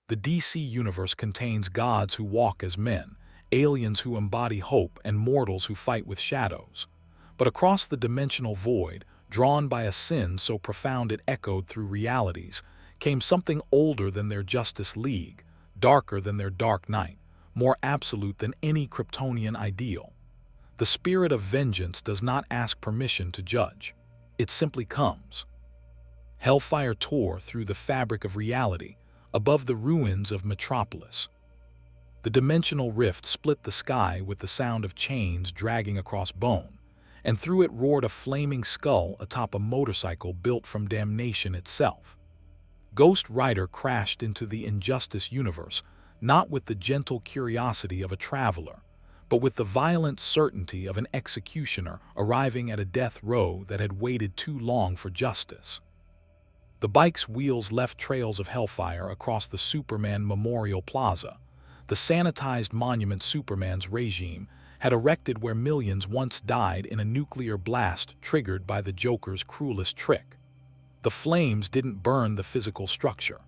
The DC universe contains gods who walk as men, aliens who embody hope, and mortals who fight with shadows. But across the dimensional void, drawn by a sin so profound it echoed through realities, came something older than their Justice League, darker than their Dark Knight, more absolute than any Kryptonian ideal. The spirit of vengeance does not ask permission to judge. It simply comes. Hellfire tore through the fabric of reality, above the ruins of Metropolis. The dimensional rift split the sky with the sound of chains dragging across bone, and through it roared a flaming skull atop a motorcycle built from damnation itself. Ghost Rider crashed into the Injustice universe, not with the gentle curiosity of a traveler, but with the violent certainty of an executioner arriving at a death row that had waited too long for justice. The bike's wheels left trails of hellfire across the Superman Memorial Plaza, the sanitized monument Superman's regime had erected where millions once died in a nuclear blast triggered by the Joker's cruelest trick. The flames didn't burn the physical structure.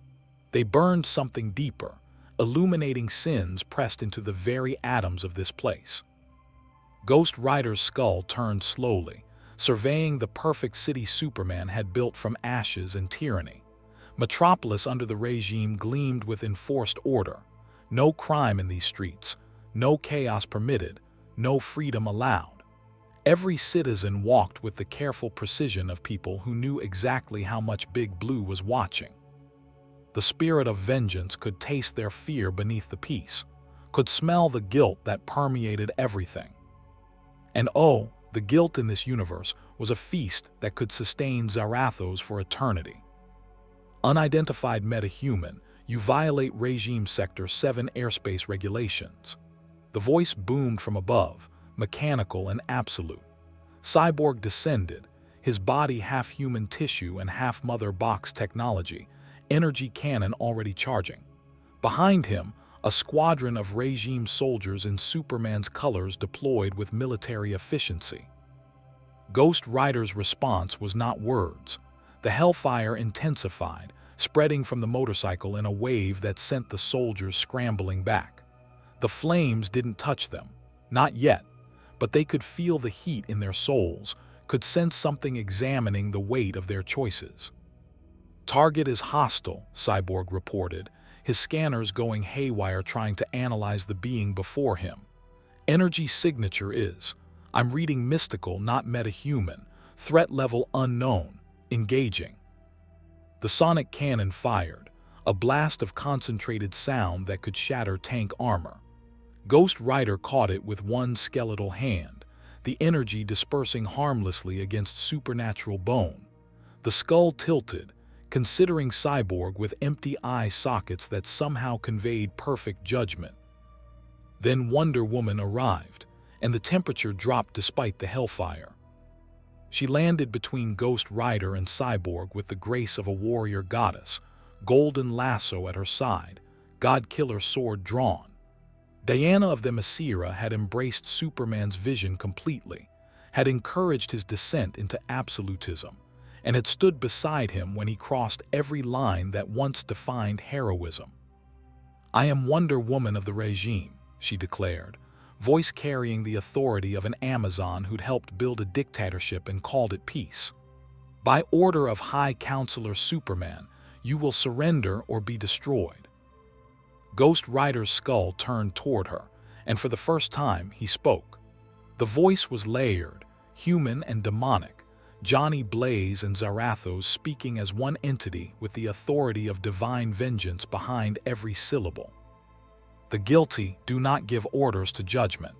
They burned something deeper, illuminating sins pressed into the very atoms of this place. Ghost Rider's skull turned slowly, surveying the perfect city Superman had built from ashes and tyranny. Metropolis under the regime gleamed with enforced order. No crime in these streets, no chaos permitted, no freedom allowed. Every citizen walked with the careful precision of people who knew exactly how much Big Blue was watching. The spirit of vengeance could taste their fear beneath the peace, could smell the guilt that permeated everything. And oh, the guilt in this universe was a feast that could sustain Zarathos for eternity. Unidentified metahuman, you violate Regime Sector 7 airspace regulations. The voice boomed from above, mechanical and absolute. Cyborg descended, his body half human tissue and half mother box technology, energy cannon already charging. Behind him, a squadron of regime soldiers in Superman's colors deployed with military efficiency. Ghost Rider's response was not words. The hellfire intensified, spreading from the motorcycle in a wave that sent the soldiers scrambling back. The flames didn't touch them, not yet, but they could feel the heat in their souls, could sense something examining the weight of their choices. "Target is hostile," Cyborg reported, his scanners going haywire trying to analyze the being before him. "Energy signature is, I'm reading mystical, not metahuman, threat level unknown, engaging." The sonic cannon fired, a blast of concentrated sound that could shatter tank armor. Ghost Rider caught it with one skeletal hand, the energy dispersing harmlessly against supernatural bone. The skull tilted, considering Cyborg with empty eye sockets that somehow conveyed perfect judgment. Then Wonder Woman arrived, and the temperature dropped despite the hellfire. She landed between Ghost Rider and Cyborg with the grace of a warrior goddess, golden lasso at her side, God-killer sword drawn. Diana of the Masira had embraced Superman's vision completely, had encouraged his descent into absolutism, and had stood beside him when he crossed every line that once defined heroism. "I am Wonder Woman of the regime," she declared, voice carrying the authority of an Amazon who'd helped build a dictatorship and called it peace. "By order of High Counselor Superman, you will surrender or be destroyed." Ghost Rider's skull turned toward her, and for the first time he spoke. The voice was layered, human and demonic, Johnny Blaze and Zarathos speaking as one entity with the authority of divine vengeance behind every syllable. "The guilty do not give orders to judgment."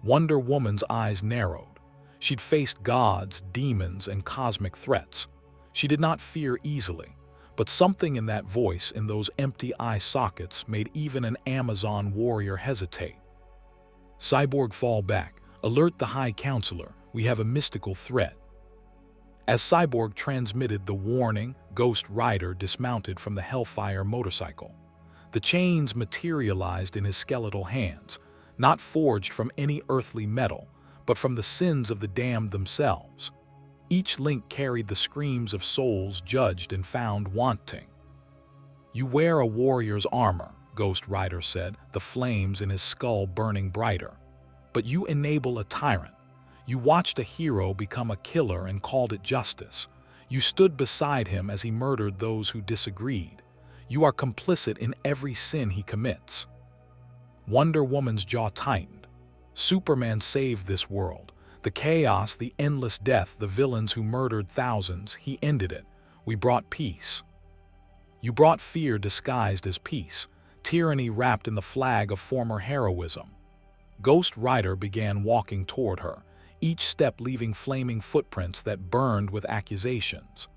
Wonder Woman's eyes narrowed. She'd faced gods, demons, and cosmic threats. She did not fear easily, but something in that voice, in those empty eye sockets, made even an Amazon warrior hesitate. "Cyborg, fall back. Alert the High Counselor. We have a mystical threat." As Cyborg transmitted the warning, Ghost Rider dismounted from the Hellfire motorcycle. The chains materialized in his skeletal hands, not forged from any earthly metal, but from the sins of the damned themselves. Each link carried the screams of souls judged and found wanting. "You wear a warrior's armor," Ghost Rider said, the flames in his skull burning brighter. "But you enable a tyrant. You watched a hero become a killer and called it justice. You stood beside him as he murdered those who disagreed. You are complicit in every sin he commits." Wonder Woman's jaw tightened. Superman saved this world. The chaos, the endless death, the villains who murdered thousands, he ended it. We brought peace. "You brought fear disguised as peace, tyranny wrapped in the flag of former heroism." Ghost Rider began walking toward her, each step leaving flaming footprints that burned with accusations.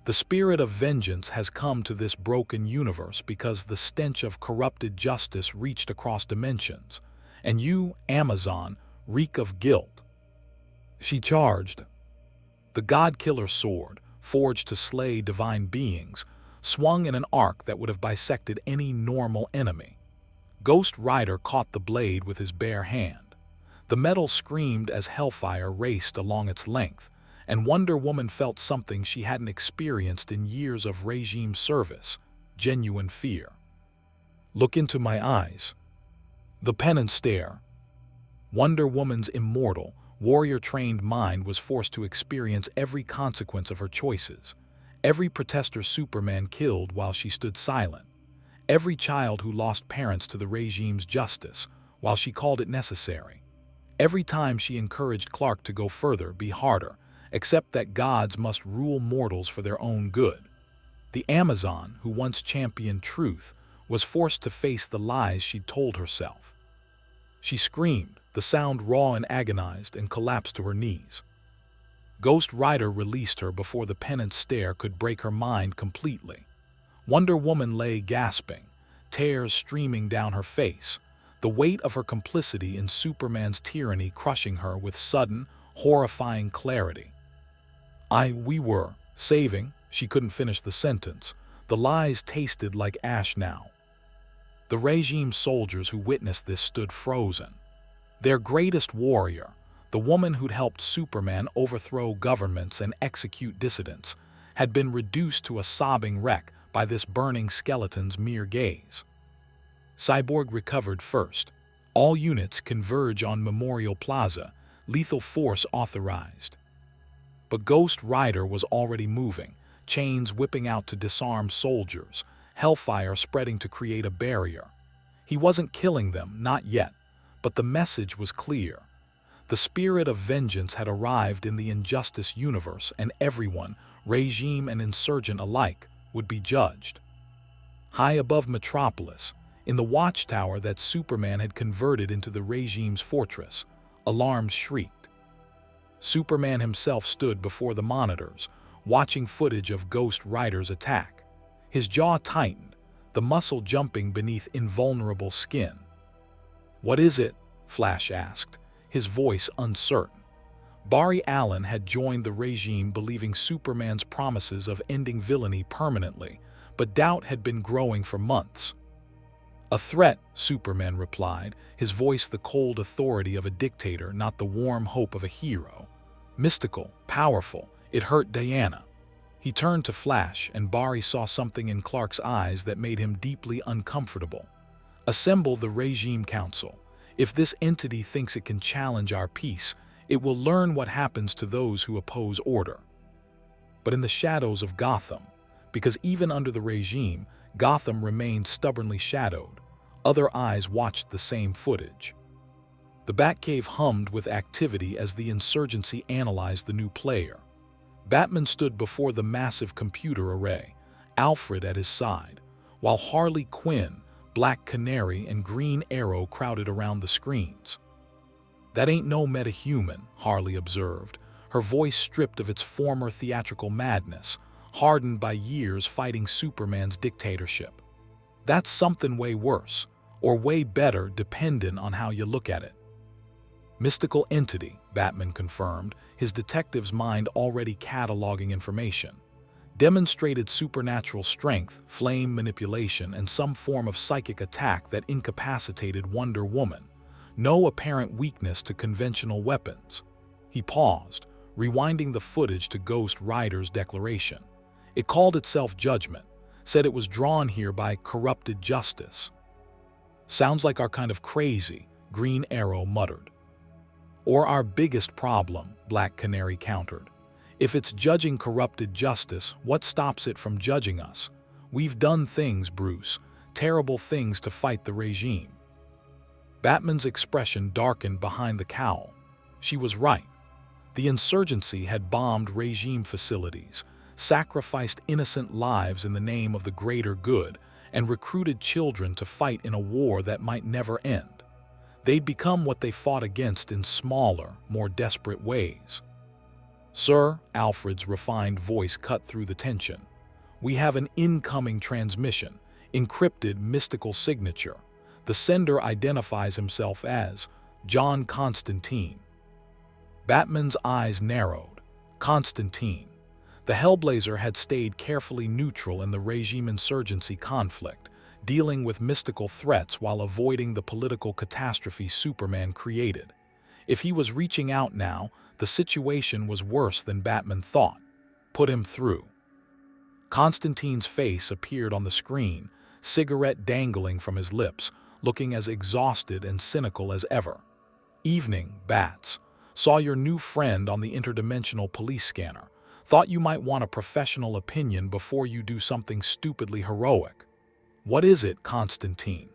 "The spirit of vengeance has come to this broken universe because the stench of corrupted justice reached across dimensions. And you, Amazon, reek of guilt." She charged. The God-Killer sword, forged to slay divine beings, swung in an arc that would have bisected any normal enemy. Ghost Rider caught the blade with his bare hand. The metal screamed as hellfire raced along its length, and Wonder Woman felt something she hadn't experienced in years of regime service: genuine fear. "Look into my eyes." The penance stare. Wonder Woman's immortal, warrior-trained mind was forced to experience every consequence of her choices. Every protester Superman killed while she stood silent. Every child who lost parents to the regime's justice while she called it necessary. Every time she encouraged Clark to go further, be harder, except that gods must rule mortals for their own good. The Amazon, who once championed truth, was forced to face the lies she'd told herself. She screamed, the sound raw and agonized, and collapsed to her knees. Ghost Rider released her before the penance stare could break her mind completely. Wonder Woman lay gasping, tears streaming down her face, the weight of her complicity in Superman's tyranny crushing her with sudden, horrifying clarity. We were saving," she couldn't finish the sentence. The lies tasted like ash now. The regime soldiers who witnessed this stood frozen. Their greatest warrior, the woman who'd helped Superman overthrow governments and execute dissidents, had been reduced to a sobbing wreck by this burning skeleton's mere gaze. Cyborg recovered first. All units converge on Memorial Plaza, lethal force authorized. But Ghost Rider was already moving, chains whipping out to disarm soldiers, hellfire spreading to create a barrier. He wasn't killing them, not yet, but the message was clear. The spirit of vengeance had arrived in the injustice universe, and everyone, regime and insurgent alike, would be judged. High above Metropolis, in the watchtower that Superman had converted into the regime's fortress, alarms shrieked. Superman himself stood before the monitors, watching footage of Ghost Rider's attack. His jaw tightened, the muscle jumping beneath invulnerable skin. "What is it?" Flash asked, his voice uncertain. Barry Allen had joined the regime believing Superman's promises of ending villainy permanently, but doubt had been growing for months. "A threat," Superman replied, his voice the cold authority of a dictator, not the warm hope of a hero. Mystical, powerful, it hurt Diana. He turned to Flash, and Barry saw something in Clark's eyes that made him deeply uncomfortable. "Assemble the Regime Council. If this entity thinks it can challenge our peace, it will learn what happens to those who oppose order." But in the shadows of Gotham, because even under the regime, Gotham remained stubbornly shadowed, other eyes watched the same footage. The Batcave hummed with activity as the Insurgency analyzed the new player. Batman stood before the massive computer array, Alfred at his side, while Harley Quinn, Black Canary, and Green Arrow crowded around the screens. "That ain't no metahuman," Harley observed, her voice stripped of its former theatrical madness, hardened by years fighting Superman's dictatorship. "That's something way worse, or way better depending on how you look at it." "Mystical entity," Batman confirmed, his detective's mind already cataloging information. "Demonstrated supernatural strength, flame manipulation, and some form of psychic attack that incapacitated Wonder Woman. No apparent weakness to conventional weapons." He paused, rewinding the footage to Ghost Rider's declaration. It called itself judgment, said it was drawn here by corrupted justice. Sounds like our kind of crazy, Green Arrow muttered. Or our biggest problem, Black Canary countered. If it's judging corrupted justice, what stops it from judging us? We've done things, Bruce, terrible things to fight the regime. Batman's expression darkened behind the cowl. She was right. The insurgency had bombed regime facilities, sacrificed innocent lives in the name of the greater good, and recruited children to fight in a war that might never end. They'd become what they fought against in smaller, more desperate ways. "Sir," Alfred's refined voice cut through the tension. "We have an incoming transmission, encrypted mystical signature. The sender identifies himself as John Constantine." Batman's eyes narrowed. Constantine. The Hellblazer had stayed carefully neutral in the regime-insurgency conflict, dealing with mystical threats while avoiding the political catastrophe Superman created. If he was reaching out now, the situation was worse than Batman thought. Put him through. Constantine's face appeared on the screen, cigarette dangling from his lips, looking as exhausted and cynical as ever. "Evening, Bats. Saw your new friend on the interdimensional police scanner. Thought you might want a professional opinion before you do something stupidly heroic." "What is it, Constantine?"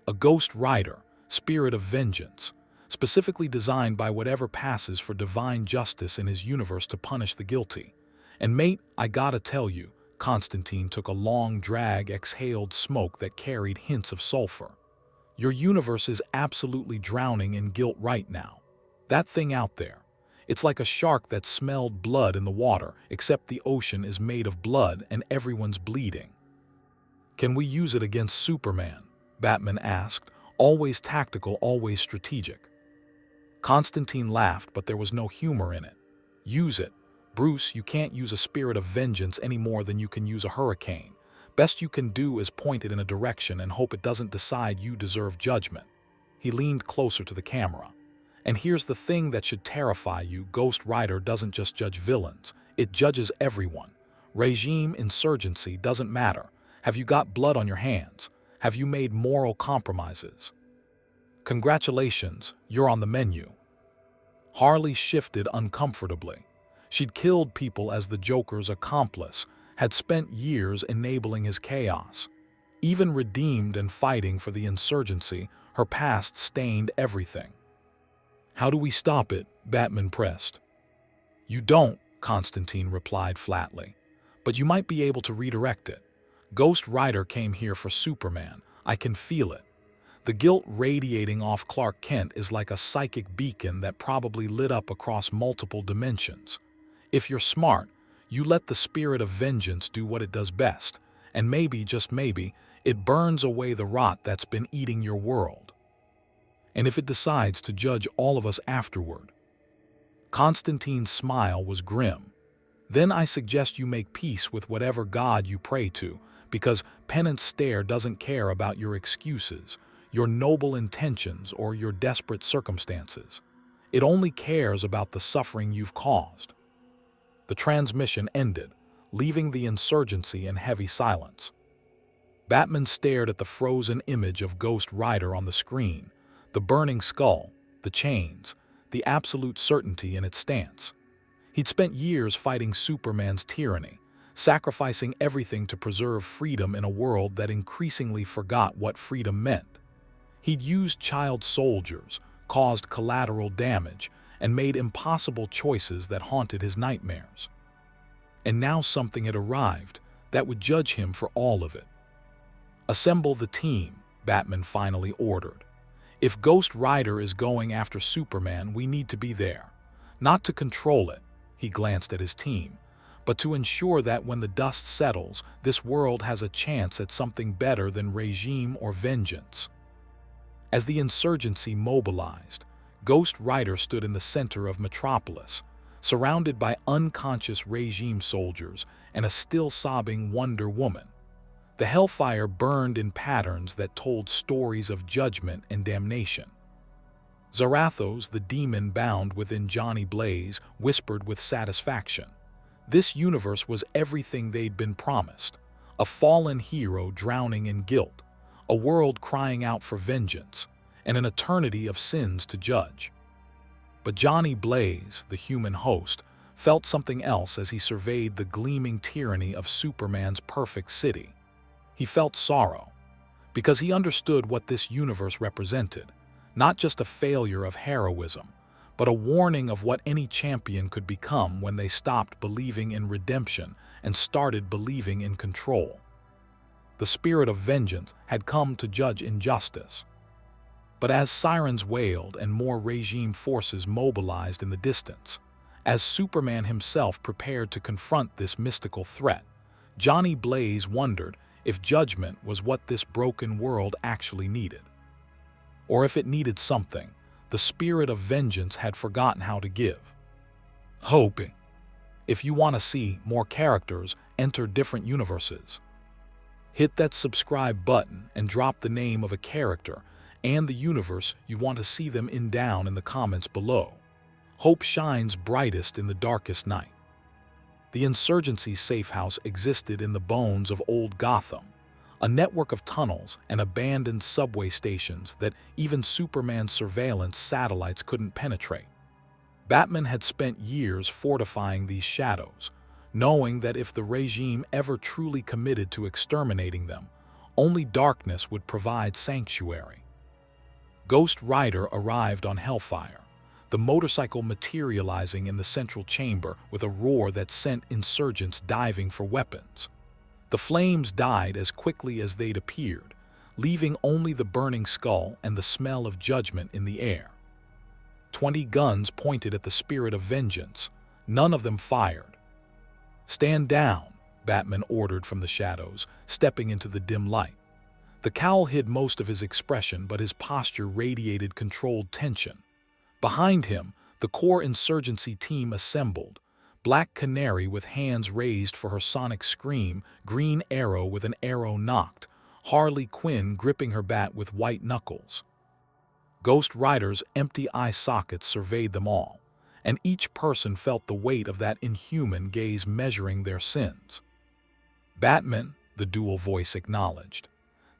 "A ghost rider, spirit of vengeance, specifically designed by whatever passes for divine justice in his universe to punish the guilty. And mate, I gotta tell you," Constantine took a long drag, exhaled smoke that carried hints of sulfur. "Your universe is absolutely drowning in guilt right now. That thing out there, it's like a shark that smelled blood in the water, except the ocean is made of blood and everyone's bleeding." "Can we use it against Superman?" Batman asked, always tactical, always strategic. Constantine laughed, but there was no humor in it. "Use it. Bruce, you can't use a spirit of vengeance any more than you can use a hurricane. Best you can do is point it in a direction and hope it doesn't decide you deserve judgment." He leaned closer to the camera. "And here's the thing that should terrify you, Ghost Rider doesn't just judge villains, it judges everyone. Regime, insurgency, doesn't matter. Have you got blood on your hands? Have you made moral compromises? Congratulations, you're on the menu." Harley shifted uncomfortably. She'd killed people as the Joker's accomplice, had spent years enabling his chaos. Even redeemed and fighting for the insurgency, her past stained everything. "How do we stop it?" Batman pressed. "You don't," Constantine replied flatly. "But you might be able to redirect it. Ghost Rider came here for Superman. I can feel it. The guilt radiating off Clark Kent is like a psychic beacon that probably lit up across multiple dimensions. If you're smart, you let the spirit of vengeance do what it does best, and maybe, just maybe, it burns away the rot that's been eating your world. And if it decides to judge all of us afterward." Constantine's smile was grim. "Then I suggest you make peace with whatever god you pray to, because Penance Stare doesn't care about your excuses, your noble intentions, or your desperate circumstances. It only cares about the suffering you've caused." The transmission ended, leaving the insurgency in heavy silence. Batman stared at the frozen image of Ghost Rider on the screen, the burning skull, the chains, the absolute certainty in its stance. He'd spent years fighting Superman's tyranny, sacrificing everything to preserve freedom in a world that increasingly forgot what freedom meant. He'd used child soldiers, caused collateral damage, and made impossible choices that haunted his nightmares. And now something had arrived that would judge him for all of it. "Assemble the team," Batman finally ordered. "If Ghost Rider is going after Superman, we need to be there. Not to control it," he glanced at his team, "but to ensure that when the dust settles, this world has a chance at something better than regime or vengeance." As the insurgency mobilized, Ghost Rider stood in the center of Metropolis, surrounded by unconscious regime soldiers and a still-sobbing Wonder Woman. The hellfire burned in patterns that told stories of judgment and damnation. Zarathos, the demon bound within Johnny Blaze, whispered with satisfaction. This universe was everything they'd been promised. a fallen hero drowning in guilt, a world crying out for vengeance, and an eternity of sins to judge. But Johnny Blaze, the human host, felt something else as he surveyed the gleaming tyranny of Superman's perfect city. He felt sorrow, because he understood what this universe represented, not just a failure of heroism, but a warning of what any champion could become when they stopped believing in redemption and started believing in control. The spirit of vengeance had come to judge injustice. But as sirens wailed and more regime forces mobilized in the distance, as Superman himself prepared to confront this mystical threat, Johnny Blaze wondered if judgment was what this broken world actually needed. Or if it needed something the spirit of vengeance had forgotten how to give. Hoping. If you want to see more characters enter different universes, hit that subscribe button and drop the name of a character and the universe you want to see them in down in the comments below. Hope shines brightest in the darkest night. The Insurgency safe house existed in the bones of old Gotham, a network of tunnels and abandoned subway stations that even Superman's surveillance satellites couldn't penetrate. Batman had spent years fortifying these shadows, knowing that if the regime ever truly committed to exterminating them, only darkness would provide sanctuary. Ghost Rider arrived on Hellfire, the motorcycle materializing in the central chamber with a roar that sent insurgents diving for weapons. The flames died as quickly as they'd appeared, leaving only the burning skull and the smell of judgment in the air. 20 guns pointed at the spirit of vengeance. None of them fired. "Stand down," Batman ordered from the shadows, stepping into the dim light. The cowl hid most of his expression, but his posture radiated controlled tension. Behind him, the core insurgency team assembled. Black Canary with hands raised for her sonic scream, Green Arrow with an arrow knocked, Harley Quinn gripping her bat with white knuckles. Ghost Rider's empty eye sockets surveyed them all, and each person felt the weight of that inhuman gaze measuring their sins. "Batman," the dual voice acknowledged.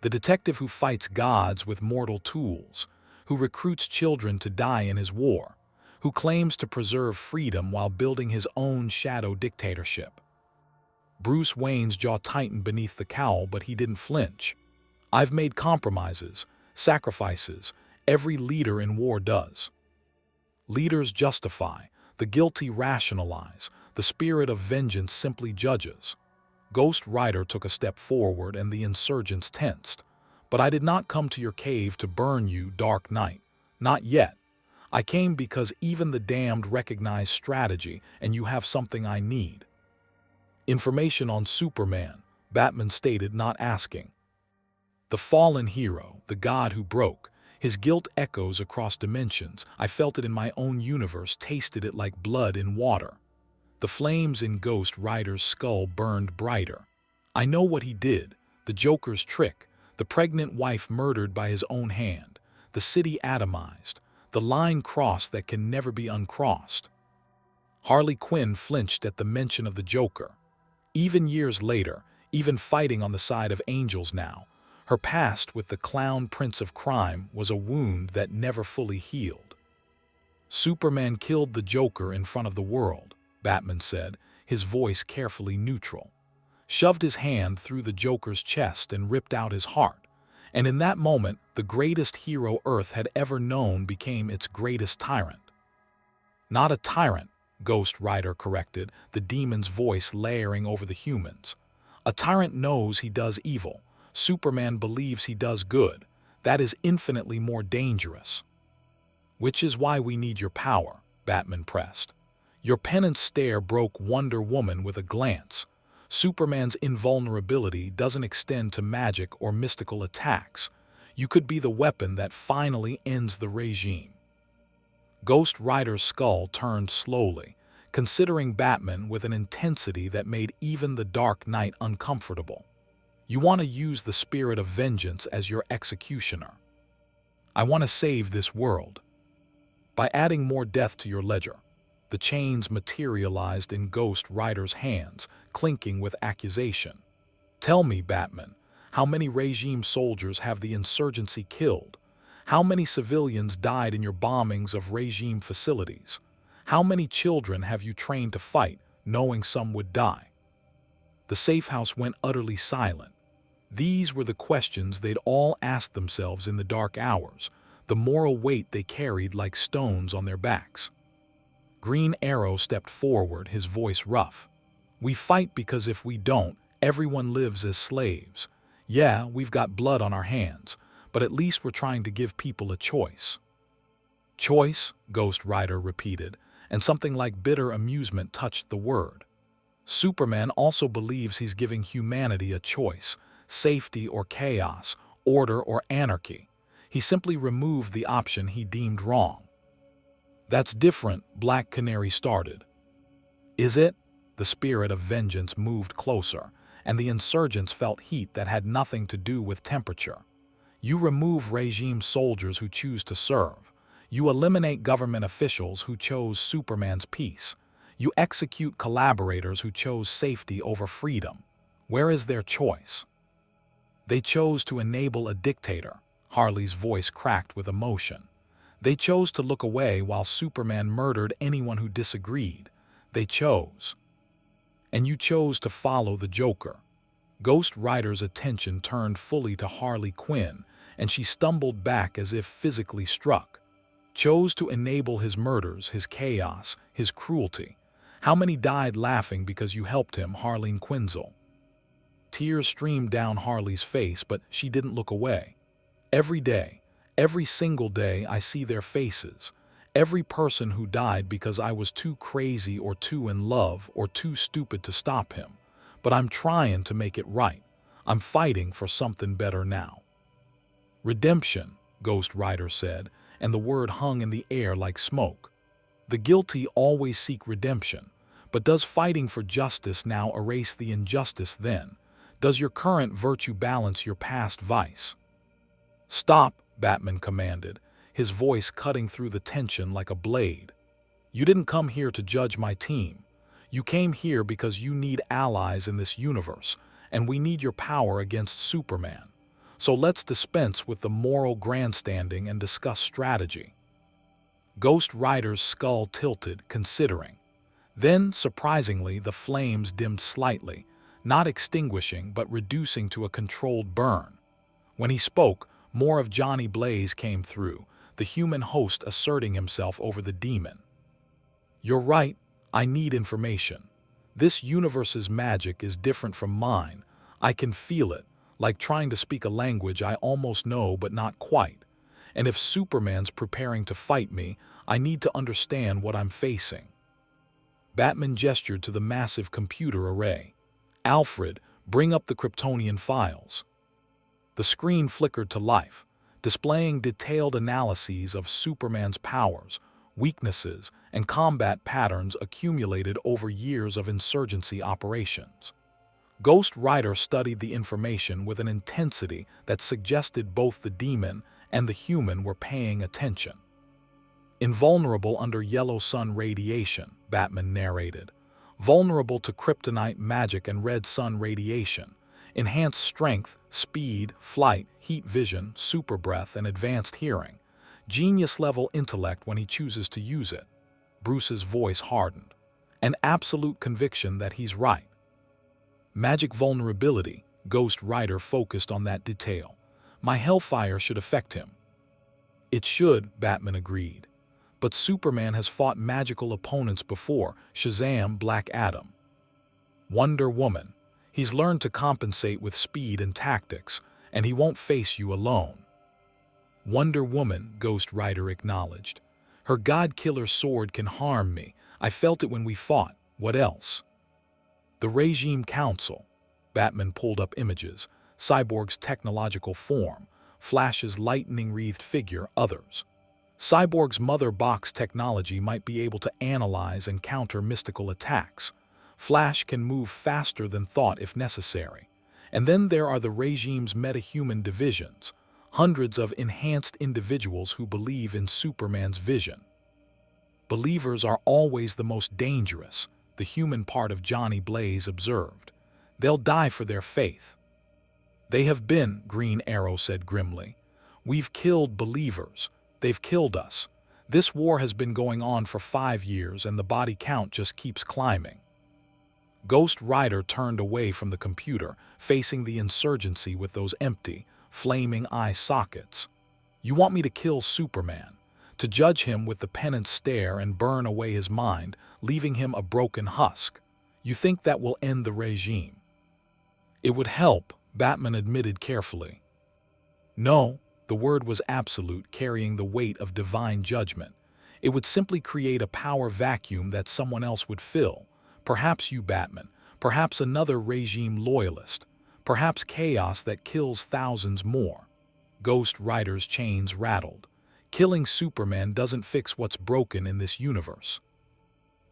"The detective who fights gods with mortal tools, who recruits children to die in his war, who claims to preserve freedom while building his own shadow dictatorship." Bruce Wayne's jaw tightened beneath the cowl, but he didn't flinch. "I've made compromises, sacrifices. Every leader in war does. Leaders justify, the guilty rationalize, the spirit of vengeance simply judges." Ghost Rider took a step forward and the insurgents tensed. "But I did not come to your cave to burn you, Dark Knight. Not yet. I came because even the damned recognize strategy, and you have something I need." "Information on Superman," Batman stated, not asking. "The fallen hero, the god who broke. His guilt echoes across dimensions. I felt it in my own universe, tasted it like blood in water." The flames in Ghost Rider's skull burned brighter. "I know what he did. The Joker's trick. The pregnant wife murdered by his own hand. The city atomized. The line crossed that can never be uncrossed." Harley Quinn flinched at the mention of the Joker. Even years later, even fighting on the side of angels now, her past with the clown prince of crime was a wound that never fully healed. "Superman killed the Joker in front of the world," Batman said, his voice carefully neutral. "Shoved his hand through the Joker's chest and ripped out his heart. And in that moment, the greatest hero Earth had ever known became its greatest tyrant." "Not a tyrant," Ghost Rider corrected, the demon's voice layering over the humans. "A tyrant knows he does evil. Superman believes he does good. That is infinitely more dangerous." "Which is why we need your power," Batman pressed. "Your penance stare broke Wonder Woman with a glance. Superman's invulnerability doesn't extend to magic or mystical attacks. You could be the weapon that finally ends the regime." Ghost Rider's skull turned slowly, considering Batman with an intensity that made even the Dark Knight uncomfortable. "You want to use the spirit of vengeance as your executioner. I want to save this world. By adding more death to your ledger." The chains materialized in Ghost Rider's hands, clinking with accusation. Tell me, Batman, how many regime soldiers have the insurgency killed? How many civilians died in your bombings of regime facilities? How many children have you trained to fight, knowing some would die? The safe house went utterly silent. These were the questions they'd all asked themselves in the dark hours, the moral weight they carried like stones on their backs. Green Arrow stepped forward, his voice rough. We fight because if we don't, everyone lives as slaves. Yeah, we've got blood on our hands, but at least we're trying to give people a choice. Choice, Ghost Rider repeated, and something like bitter amusement touched the word. Superman also believes he's giving humanity a choice, safety or chaos, order or anarchy. He simply removed the option he deemed wrong. That's different, Black Canary started. Is it? The spirit of vengeance moved closer, and the insurgents felt heat that had nothing to do with temperature. You remove regime soldiers who choose to serve. You eliminate government officials who chose Superman's peace. You execute collaborators who chose safety over freedom. Where is their choice? They chose to enable a dictator. Harley's voice cracked with emotion. They chose to look away while Superman murdered anyone who disagreed. They chose. And you chose to follow the Joker. Ghost Rider's attention turned fully to Harley Quinn, and she stumbled back as if physically struck. Chose to enable his murders, his chaos, his cruelty. How many died laughing because you helped him, Harleen Quinzel? Tears streamed down Harley's face, but she didn't look away. Every day, every single day, I see their faces. Every person who died because I was too crazy or too in love or too stupid to stop him. But I'm trying to make it right. I'm fighting for something better now. Redemption, Ghost Rider said, and the word hung in the air like smoke. The guilty always seek redemption, but does fighting for justice now erase the injustice then? Does your current virtue balance your past vice? Stop, Batman commanded, his voice cutting through the tension like a blade. You didn't come here to judge my team. You came here because you need allies in this universe, and we need your power against Superman. So let's dispense with the moral grandstanding and discuss strategy. Ghost Rider's skull tilted, considering. Then, surprisingly, the flames dimmed slightly, not extinguishing but reducing to a controlled burn. When he spoke, more of Johnny Blaze came through, the human host asserting himself over the demon. You're right, I need information. This universe's magic is different from mine. I can feel it, like trying to speak a language I almost know but not quite. And if Superman's preparing to fight me, I need to understand what I'm facing. Batman gestured to the massive computer array. Alfred, bring up the Kryptonian files. The screen flickered to life, displaying detailed analyses of Superman's powers, weaknesses, and combat patterns accumulated over years of insurgency operations. Ghost Rider studied the information with an intensity that suggested both the demon and the human were paying attention. Invulnerable under yellow sun radiation, Batman narrated. Vulnerable to kryptonite magic and red sun radiation. Enhanced strength, speed, flight, heat vision, super breath, and advanced hearing. Genius-level intellect when he chooses to use it. Bruce's voice hardened. An absolute conviction that he's right. Magic vulnerability, Ghost Rider focused on that detail. My hellfire should affect him. It should, Batman agreed. But Superman has fought magical opponents before, Shazam, Black Adam. Wonder Woman. He's learned to compensate with speed and tactics, and he won't face you alone. Wonder Woman, Ghost Rider acknowledged. Her God-killer sword can harm me. I felt it when we fought. What else? The Regime Council. Batman pulled up images. Cyborg's technological form. Flash's lightning-wreathed figure, others. Cyborg's mother box technology might be able to analyze and counter mystical attacks. Flash can move faster than thought if necessary. And then there are the regime's metahuman divisions, hundreds of enhanced individuals who believe in Superman's vision. Believers are always the most dangerous, the human part of Johnny Blaze observed. They'll die for their faith. They have been, Green Arrow said grimly. We've killed believers. They've killed us. This war has been going on for 5 years and the body count just keeps climbing. Ghost Rider turned away from the computer, facing the insurgency with those empty, flaming eye sockets. You want me to kill Superman, to judge him with the penance stare and burn away his mind, leaving him a broken husk. You think that will end the regime? It would help, Batman admitted carefully. No, the word was absolute, carrying the weight of divine judgment. It would simply create a power vacuum that someone else would fill. Perhaps you, Batman. Perhaps another regime loyalist. Perhaps chaos that kills thousands more. Ghost Rider's chains rattled. Killing Superman doesn't fix what's broken in this universe.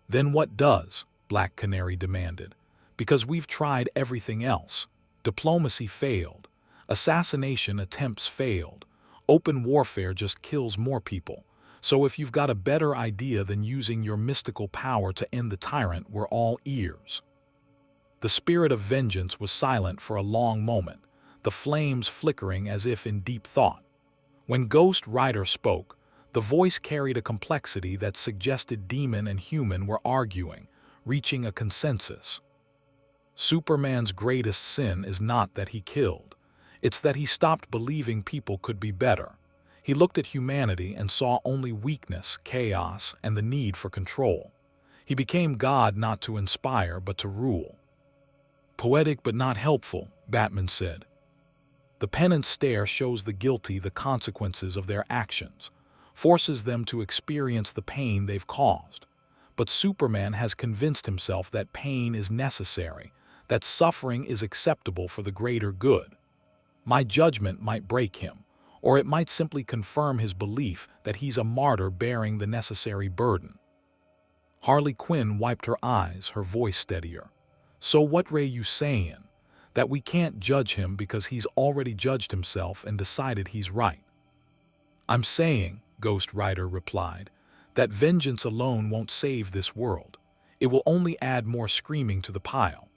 Then what does? Black Canary demanded. Because we've tried everything else. Diplomacy failed. Assassination attempts failed. Open warfare just kills more people. So if you've got a better idea than using your mystical power to end the tyrant, we're all ears. The spirit of vengeance was silent for a long moment, the flames flickering as if in deep thought. When Ghost Rider spoke, the voice carried a complexity that suggested demon and human were arguing, reaching a consensus. Superman's greatest sin is not that he killed. It's that he stopped believing people could be better. He looked at humanity and saw only weakness, chaos, and the need for control. He became God not to inspire but to rule. Poetic but not helpful, Batman said. The penance stare shows the guilty the consequences of their actions, forces them to experience the pain they've caused. But Superman has convinced himself that pain is necessary, that suffering is acceptable for the greater good. My judgment might break him, or it might simply confirm his belief that he's a martyr bearing the necessary burden. Harley Quinn wiped her eyes, her voice steadier. So what Ray you sayin'? That we can't judge him because he's already judged himself and decided he's right? I'm saying, Ghost Rider replied, that vengeance alone won't save this world. It will only add more screaming to the pile.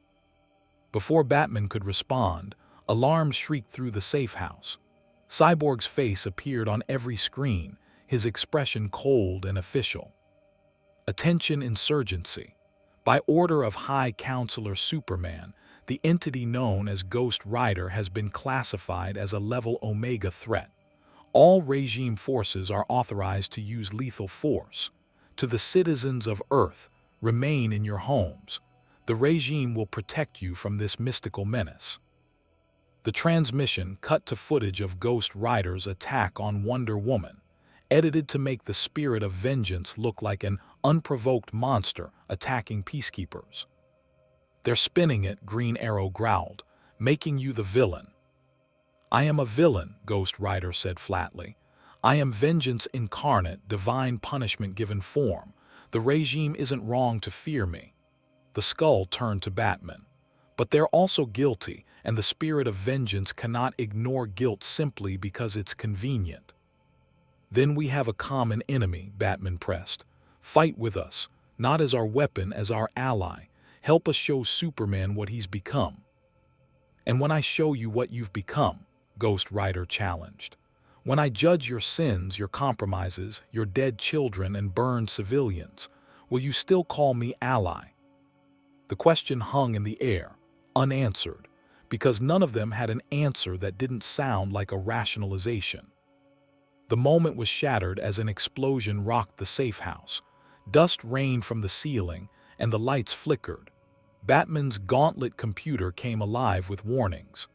Before Batman could respond, alarms shrieked through the safe house. Cyborg's face appeared on every screen, his expression cold and official. Attention Insurgency. By order of High Counselor Superman, the entity known as Ghost Rider has been classified as a level Omega threat. All regime forces are authorized to use lethal force. To the citizens of Earth, remain in your homes. The regime will protect you from this mystical menace. The transmission cut to footage of Ghost Rider's attack on Wonder Woman, edited to make the spirit of vengeance look like an unprovoked monster attacking peacekeepers. They're spinning it, Green Arrow growled, making you the villain. I am a villain, Ghost Rider said flatly. I am vengeance incarnate, divine punishment given form. The regime isn't wrong to fear me. The skull turned to Batman. But they're also guilty, and the spirit of vengeance cannot ignore guilt simply because it's convenient. Then we have a common enemy, Batman pressed. Fight with us, not as our weapon, as our ally. Help us show Superman what he's become. And when I show you what you've become, Ghost Rider challenged. When I judge your sins, your compromises, your dead children and burned civilians, will you still call me ally? The question hung in the air, unanswered, because none of them had an answer that didn't sound like a rationalization. The moment was shattered as an explosion rocked the safe house. Dust rained from the ceiling, and the lights flickered. Batman's gauntlet computer came alive with warnings.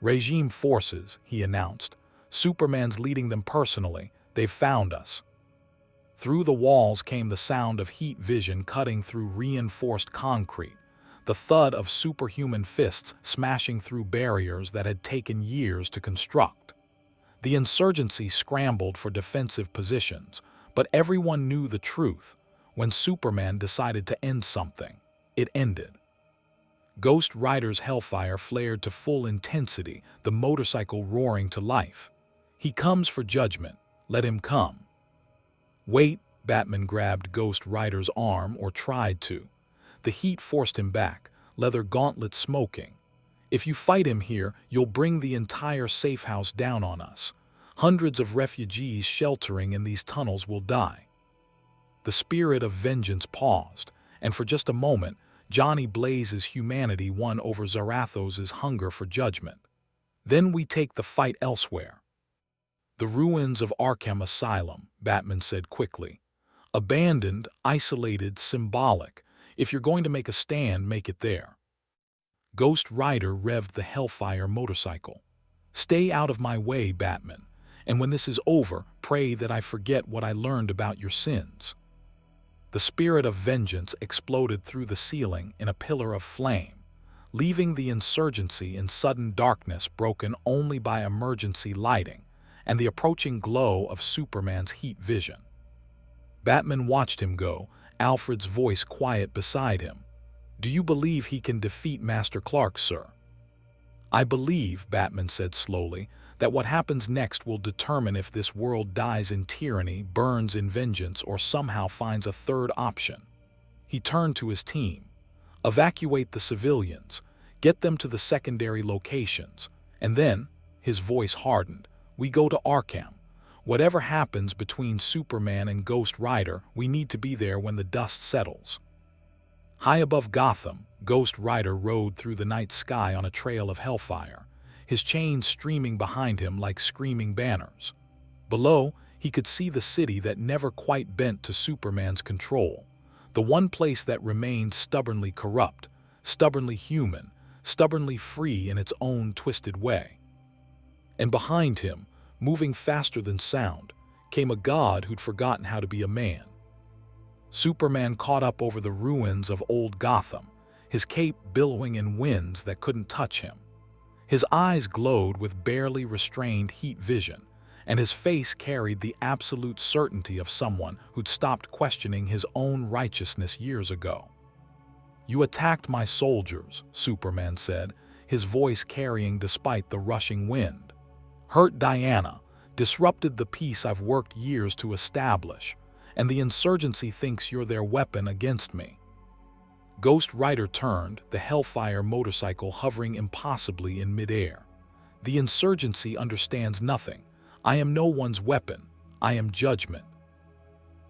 Regime forces, he announced. Superman's leading them personally. They've found us. Through the walls came the sound of heat vision cutting through reinforced concrete, the thud of superhuman fists smashing through barriers that had taken years to construct. The insurgency scrambled for defensive positions, but everyone knew the truth. When Superman decided to end something, it ended. Ghost Rider's hellfire flared to full intensity, the motorcycle roaring to life. He comes for judgment. Let him come. Wait, Batman grabbed Ghost Rider's arm, or tried to. The heat forced him back, leather gauntlets smoking. If you fight him here, you'll bring the entire safe house down on us. Hundreds of refugees sheltering in these tunnels will die. The spirit of vengeance paused, and for just a moment, Johnny Blaze's humanity won over Zarathos's hunger for judgment. Then we take the fight elsewhere. The ruins of Arkham Asylum, Batman said quickly. Abandoned, isolated, symbolic. If you're going to make a stand, make it there. Ghost Rider revved the Hellfire motorcycle. Stay out of my way, Batman, and when this is over, pray that I forget what I learned about your sins. The spirit of vengeance exploded through the ceiling in a pillar of flame, leaving the insurgency in sudden darkness broken only by emergency lighting and the approaching glow of Superman's heat vision. Batman watched him go, Alfred's voice quiet beside him. Do you believe he can defeat Master Clark, sir? I believe, Batman said slowly, that what happens next will determine if this world dies in tyranny, burns in vengeance, or somehow finds a third option. He turned to his team. Evacuate the civilians, get them to the secondary locations, and then, his voice hardened, we go to Arkham. Whatever happens between Superman and Ghost Rider, we need to be there when the dust settles. High above Gotham, Ghost Rider rode through the night sky on a trail of hellfire, his chains streaming behind him like screaming banners. Below, he could see the city that never quite bent to Superman's control, the one place that remained stubbornly corrupt, stubbornly human, stubbornly free in its own twisted way. And behind him, moving faster than sound, came a god who'd forgotten how to be a man. Superman caught up over the ruins of old Gotham, his cape billowing in winds that couldn't touch him. His eyes glowed with barely restrained heat vision, and his face carried the absolute certainty of someone who'd stopped questioning his own righteousness years ago. You attacked my soldiers, Superman said, his voice carrying despite the rushing wind. Hurt Diana, disrupted the peace I've worked years to establish, and the insurgency thinks you're their weapon against me. Ghost Rider turned, the Hellfire motorcycle hovering impossibly in midair. The insurgency understands nothing. I am no one's weapon. I am judgment.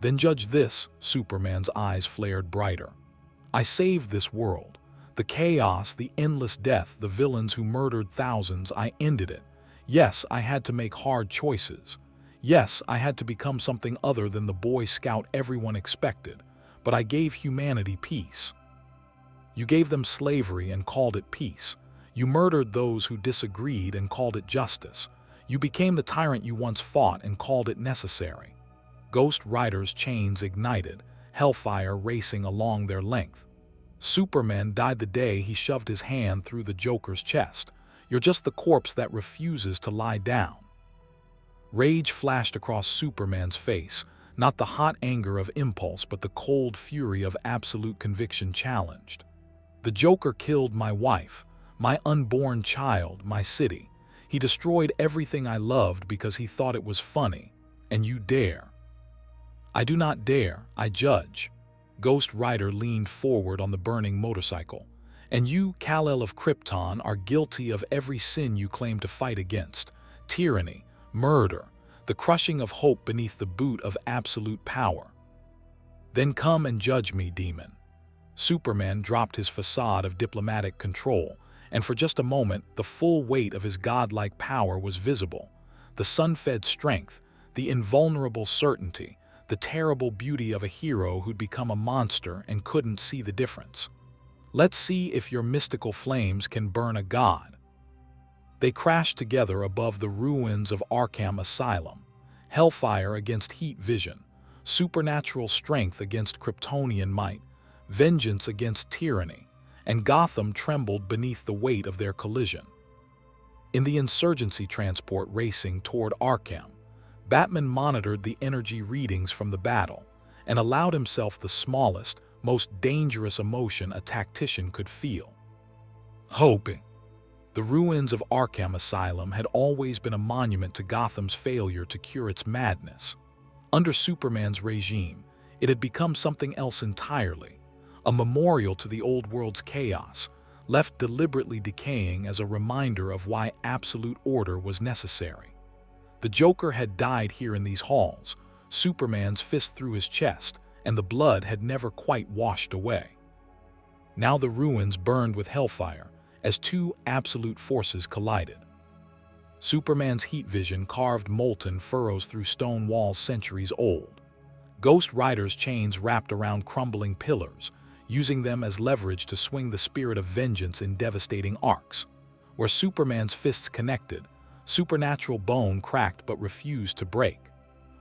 Then judge this, Superman's eyes flared brighter. I saved this world. The chaos, the endless death, the villains who murdered thousands, I ended it. Yes, I had to make hard choices. Yes, I had to become something other than the Boy Scout everyone expected, but I gave humanity peace. You gave them slavery and called it peace. You murdered those who disagreed and called it justice. You became the tyrant you once fought and called it necessary. Ghost Rider's chains ignited, hellfire racing along their length. Superman died the day he shoved his hand through the Joker's chest. You're just the corpse that refuses to lie down. Rage flashed across Superman's face, not the hot anger of impulse but the cold fury of absolute conviction challenged. The Joker killed my wife, my unborn child, my city. He destroyed everything I loved because he thought it was funny, and you dare. I do not dare, I judge. Ghost Rider leaned forward on the burning motorcycle. And you, Kal-El of Krypton, are guilty of every sin you claim to fight against. Tyranny, murder, the crushing of hope beneath the boot of absolute power. Then come and judge me, demon. Superman dropped his facade of diplomatic control, and for just a moment, the full weight of his godlike power was visible. The sun-fed strength, the invulnerable certainty, the terrible beauty of a hero who'd become a monster and couldn't see the difference. Let's see if your mystical flames can burn a god. They crashed together above the ruins of Arkham Asylum, hellfire against heat vision, supernatural strength against Kryptonian might, vengeance against tyranny, and Gotham trembled beneath the weight of their collision. In the insurgency transport racing toward Arkham, Batman monitored the energy readings from the battle and allowed himself the smallest, most dangerous emotion a tactician could feel: hope. The ruins of Arkham Asylum had always been a monument to Gotham's failure to cure its madness. Under Superman's regime, it had become something else entirely, a memorial to the old world's chaos, left deliberately decaying as a reminder of why absolute order was necessary. The Joker had died here in these halls, Superman's fist through his chest, and the blood had never quite washed away. Now the ruins burned with hellfire as two absolute forces collided. Superman's heat vision carved molten furrows through stone walls centuries old. Ghost Rider's chains wrapped around crumbling pillars, using them as leverage to swing the spirit of vengeance in devastating arcs. Where Superman's fists connected, supernatural bone cracked but refused to break.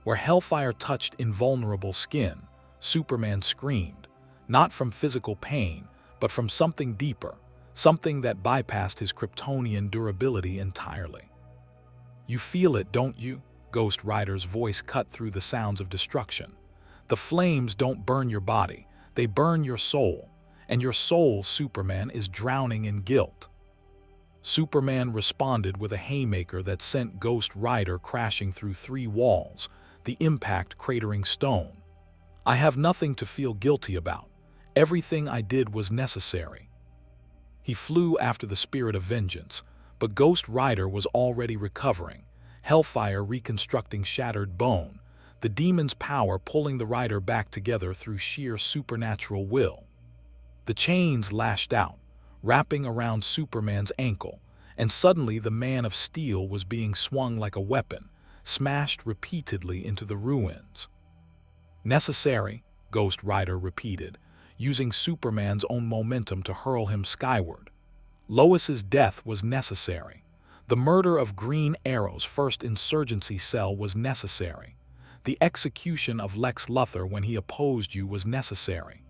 Where hellfire touched invulnerable skin, Superman screamed, not from physical pain, but from something deeper, something that bypassed his Kryptonian durability entirely. "You feel it, don't you?" Ghost Rider's voice cut through the sounds of destruction. "The flames don't burn your body, they burn your soul, and your soul, Superman, is drowning in guilt." Superman responded with a haymaker that sent Ghost Rider crashing through 3 walls, the impact cratering stone. "I have nothing to feel guilty about. Everything I did was necessary." He flew after the spirit of vengeance, but Ghost Rider was already recovering, hellfire reconstructing shattered bone, the demon's power pulling the rider back together through sheer supernatural will. The chains lashed out, wrapping around Superman's ankle, and suddenly the Man of Steel was being swung like a weapon, smashed repeatedly into the ruins. "Necessary," Ghost Rider repeated, using Superman's own momentum to hurl him skyward. Lois's death was necessary. The murder of Green Arrow's first Insurgency cell was necessary. The execution of Lex Luthor when he opposed you was necessary.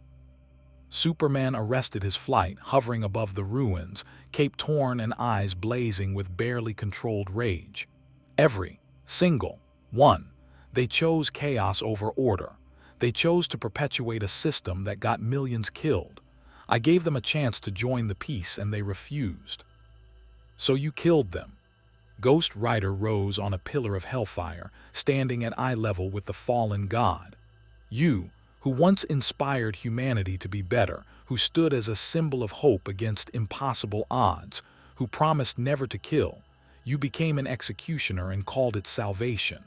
Superman arrested his flight, hovering above the ruins, cape torn and eyes blazing with barely controlled rage. Every single one. They chose chaos over order. They chose to perpetuate a system that got millions killed. I gave them a chance to join the peace and they refused. "So you killed them." Ghost Rider rose on a pillar of hellfire, standing at eye level with the fallen god. "You, who once inspired humanity to be better, who stood as a symbol of hope against impossible odds, who promised never to kill, you became an executioner and called it salvation.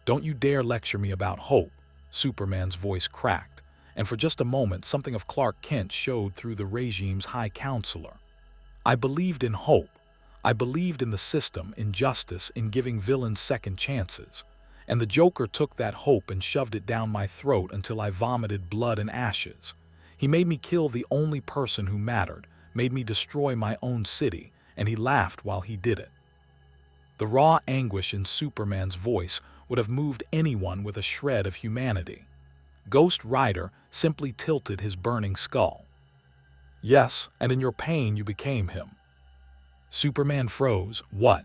Don't you dare lecture me about hope." Superman's voice cracked, and for just a moment something of Clark Kent showed through the regime's high counselor. "I believed in hope. I believed in the system, in justice, in giving villains second chances. And the Joker took that hope and shoved it down my throat until I vomited blood and ashes. He made me kill the only person who mattered, made me destroy my own city, and he laughed while he did it." The raw anguish in Superman's voice would have moved anyone with a shred of humanity. Ghost Rider simply tilted his burning skull. "Yes, and in your pain you became him." Superman froze. "What?"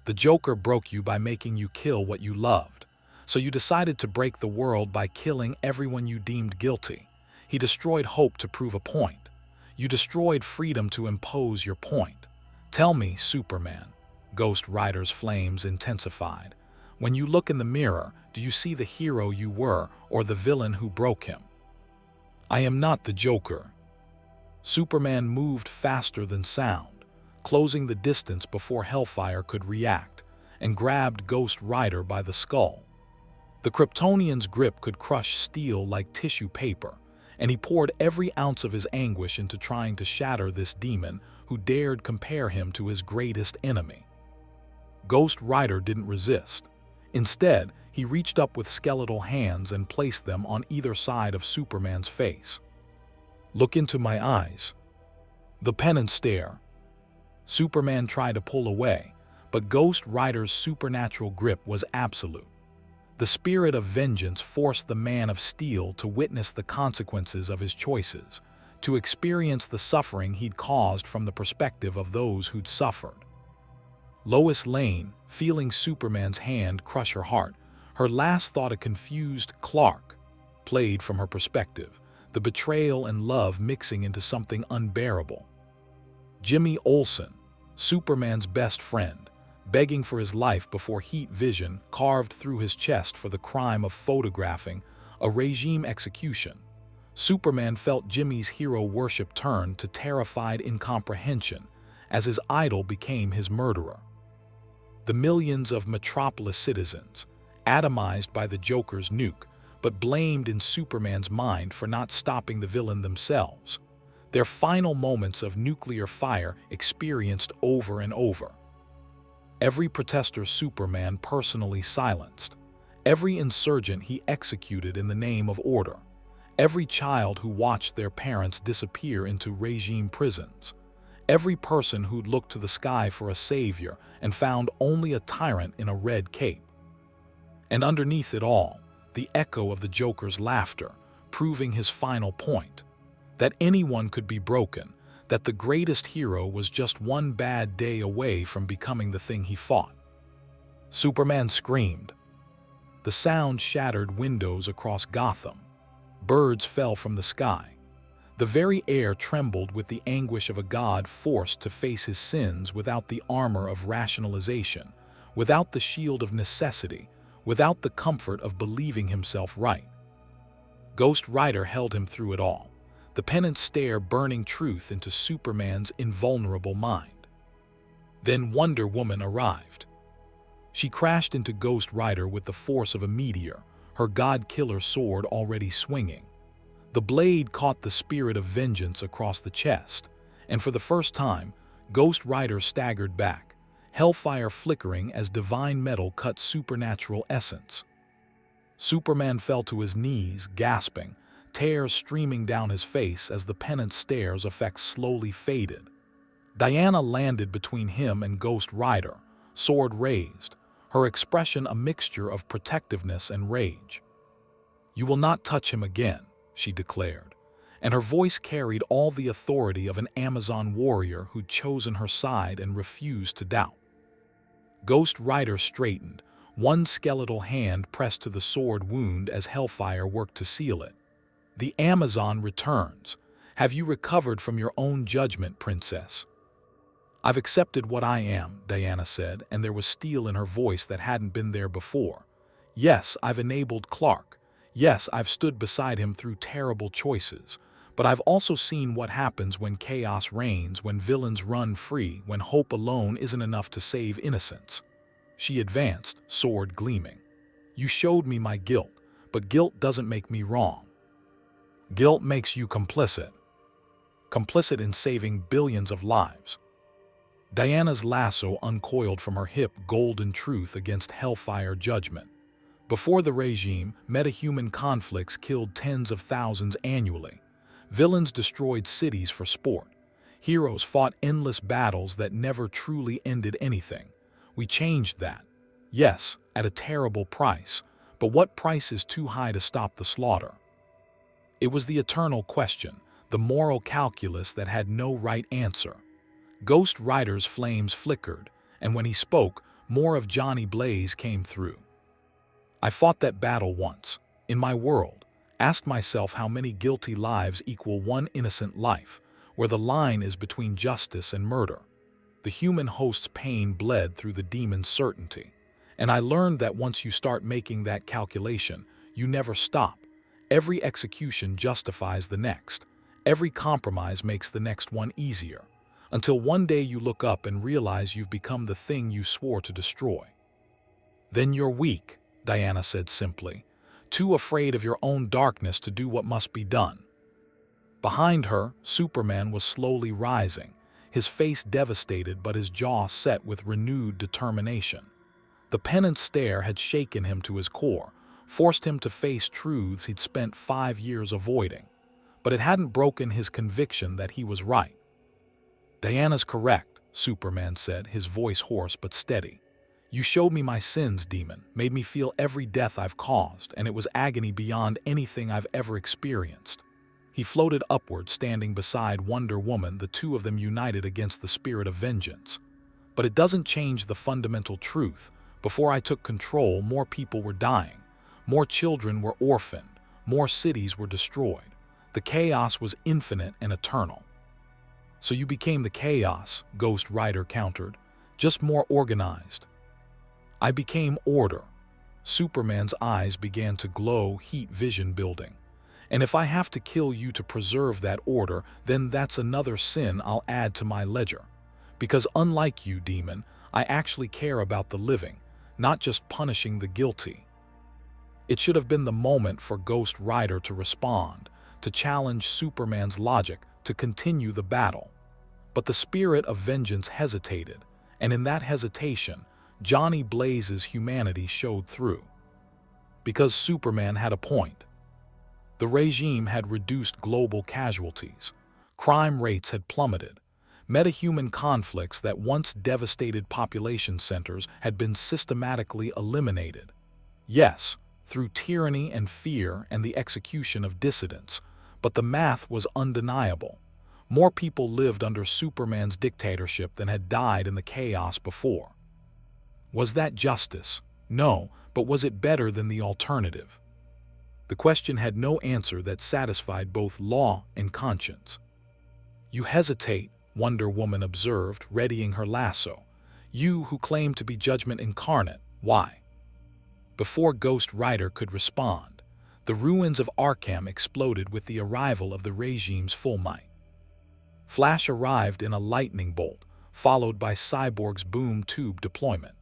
"The Joker broke you by making you kill what you loved. So you decided to break the world by killing everyone you deemed guilty. He destroyed hope to prove a point. You destroyed freedom to impose your point. Tell me, Superman." Ghost Rider's flames intensified. "When you look in the mirror, do you see the hero you were or the villain who broke him?" "I am not the Joker." Superman moved faster than sound, closing the distance before hellfire could react, and grabbed Ghost Rider by the skull. The Kryptonian's grip could crush steel like tissue paper, and he poured every ounce of his anguish into trying to shatter this demon who dared compare him to his greatest enemy. Ghost Rider didn't resist. Instead, he reached up with skeletal hands and placed them on either side of Superman's face. "Look into my eyes." The penance stare. Superman tried to pull away, but Ghost Rider's supernatural grip was absolute. The spirit of vengeance forced the Man of Steel to witness the consequences of his choices, to experience the suffering he'd caused from the perspective of those who'd suffered. Lois Lane, feeling Superman's hand crush her heart, her last thought a confused Clark, played from her perspective, the betrayal and love mixing into something unbearable. Jimmy Olsen, Superman's best friend, begging for his life before heat vision carved through his chest for the crime of photographing a regime execution. Superman felt Jimmy's hero worship turn to terrified incomprehension as his idol became his murderer. The millions of Metropolis citizens, atomized by the Joker's nuke, but blamed in Superman's mind for not stopping the villain themselves, their final moments of nuclear fire experienced over and over. Every protester Superman personally silenced, every insurgent he executed in the name of order, every child who watched their parents disappear into regime prisons, every person who'd looked to the sky for a savior and found only a tyrant in a red cape. And underneath it all, the echo of the Joker's laughter, proving his final point, that anyone could be broken, that the greatest hero was just one bad day away from becoming the thing he fought. Superman screamed. The sound shattered windows across Gotham. Birds fell from the sky. The very air trembled with the anguish of a god forced to face his sins without the armor of rationalization, without the shield of necessity, without the comfort of believing himself right. Ghost Rider held him through it all, the pennant stare burning truth into Superman's invulnerable mind. Then Wonder Woman arrived. She crashed into Ghost Rider with the force of a meteor, her god-killer sword already swinging. The blade caught the spirit of vengeance across the chest, and for the first time, Ghost Rider staggered back, hellfire flickering as divine metal cut supernatural essence. Superman fell to his knees, gasping, tears streaming down his face as the pennant stare's effect slowly faded. Diana landed between him and Ghost Rider, sword raised, her expression a mixture of protectiveness and rage. "You will not touch him again," she declared, and her voice carried all the authority of an Amazon warrior who'd chosen her side and refused to doubt. Ghost Rider straightened, one skeletal hand pressed to the sword wound as hellfire worked to seal it. "The Amazon returns. Have you recovered from your own judgment, princess?" "I've accepted what I am," Diana said, and there was steel in her voice that hadn't been there before. "Yes, I've enabled Clark. Yes, I've stood beside him through terrible choices. But I've also seen what happens when chaos reigns, when villains run free, when hope alone isn't enough to save innocence." She advanced, sword gleaming. "You showed me my guilt, but guilt doesn't make me wrong. Guilt makes you complicit. Complicit in saving billions of lives." Diana's lasso uncoiled from her hip, golden truth against hellfire judgment. Before the regime, metahuman conflicts killed tens of thousands annually. Villains destroyed cities for sport. Heroes fought endless battles that never truly ended anything. We changed that. Yes, at a terrible price, but what price is too high to stop the slaughter? It was the eternal question, the moral calculus that had no right answer. Ghost Rider's flames flickered, and when he spoke, more of Johnny Blaze came through. "I fought that battle once, in my world, asked myself how many guilty lives equal one innocent life, where the line is between justice and murder. The human host's pain bled through the demon's certainty, and I learned that once you start making that calculation, you never stop. Every execution justifies the next. Every compromise makes the next one easier, until one day you look up and realize you've become the thing you swore to destroy. Then you're weak," Diana said simply, "too afraid of your own darkness to do what must be done." Behind her, Superman was slowly rising, his face devastated but his jaw set with renewed determination. The pennant stare had shaken him to his core, forced him to face truths he'd spent 5 years avoiding, but it hadn't broken his conviction that he was right. "Diana's correct," Superman said, his voice hoarse but steady. "You showed me my sins, demon, made me feel every death I've caused, and it was agony beyond anything I've ever experienced." He floated upward, standing beside Wonder Woman, the two of them united against the spirit of vengeance. "But it doesn't change the fundamental truth. Before I took control, more people were dying. More children were orphaned. More cities were destroyed. The chaos was infinite and eternal." "So you became the chaos," Ghost Rider countered, "just more organized." "I became order." Superman's eyes began to glow, heat vision building. And if I have to kill you to preserve that order, then that's another sin I'll add to my ledger. Because unlike you, demon, I actually care about the living, not just punishing the guilty." It should have been the moment for Ghost Rider to respond, to challenge Superman's logic, to continue the battle. But the spirit of vengeance hesitated, and in that hesitation, Johnny Blaze's humanity showed through. Because Superman had a point. The regime had reduced global casualties. Crime rates had plummeted. Metahuman conflicts that once devastated population centers had been systematically eliminated. Yes, through tyranny and fear and the execution of dissidents, but the math was undeniable. More people lived under Superman's dictatorship than had died in the chaos before. Was that justice? No, but was it better than the alternative? The question had no answer that satisfied both law and conscience. "You hesitate," Wonder Woman observed, readying her lasso. "You who claim to be judgment incarnate, why?" Before Ghost Rider could respond, the ruins of Arkham exploded with the arrival of the regime's full might. Flash arrived in a lightning bolt, followed by Cyborg's boom tube deployment.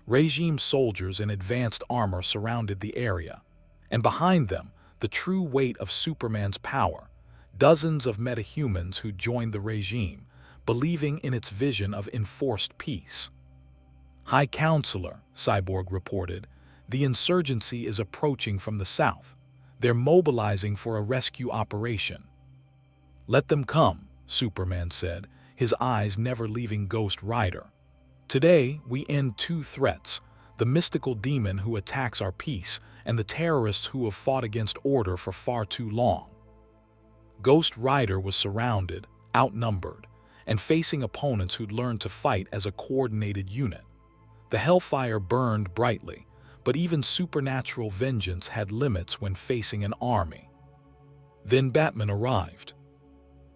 Regime soldiers in advanced armor surrounded the area, and behind them, the true weight of Superman's power, dozens of metahumans who joined the regime, believing in its vision of enforced peace. "High Counselor," Cyborg reported, "the insurgency is approaching from the south. They're mobilizing for a rescue operation." "Let them come," Superman said, his eyes never leaving Ghost Rider. "Today, we end two threats, the mystical demon who attacks our peace and the terrorists who have fought against order for far too long." Ghost Rider was surrounded, outnumbered, and facing opponents who'd learned to fight as a coordinated unit. The hellfire burned brightly, but even supernatural vengeance had limits when facing an army. Then Batman arrived.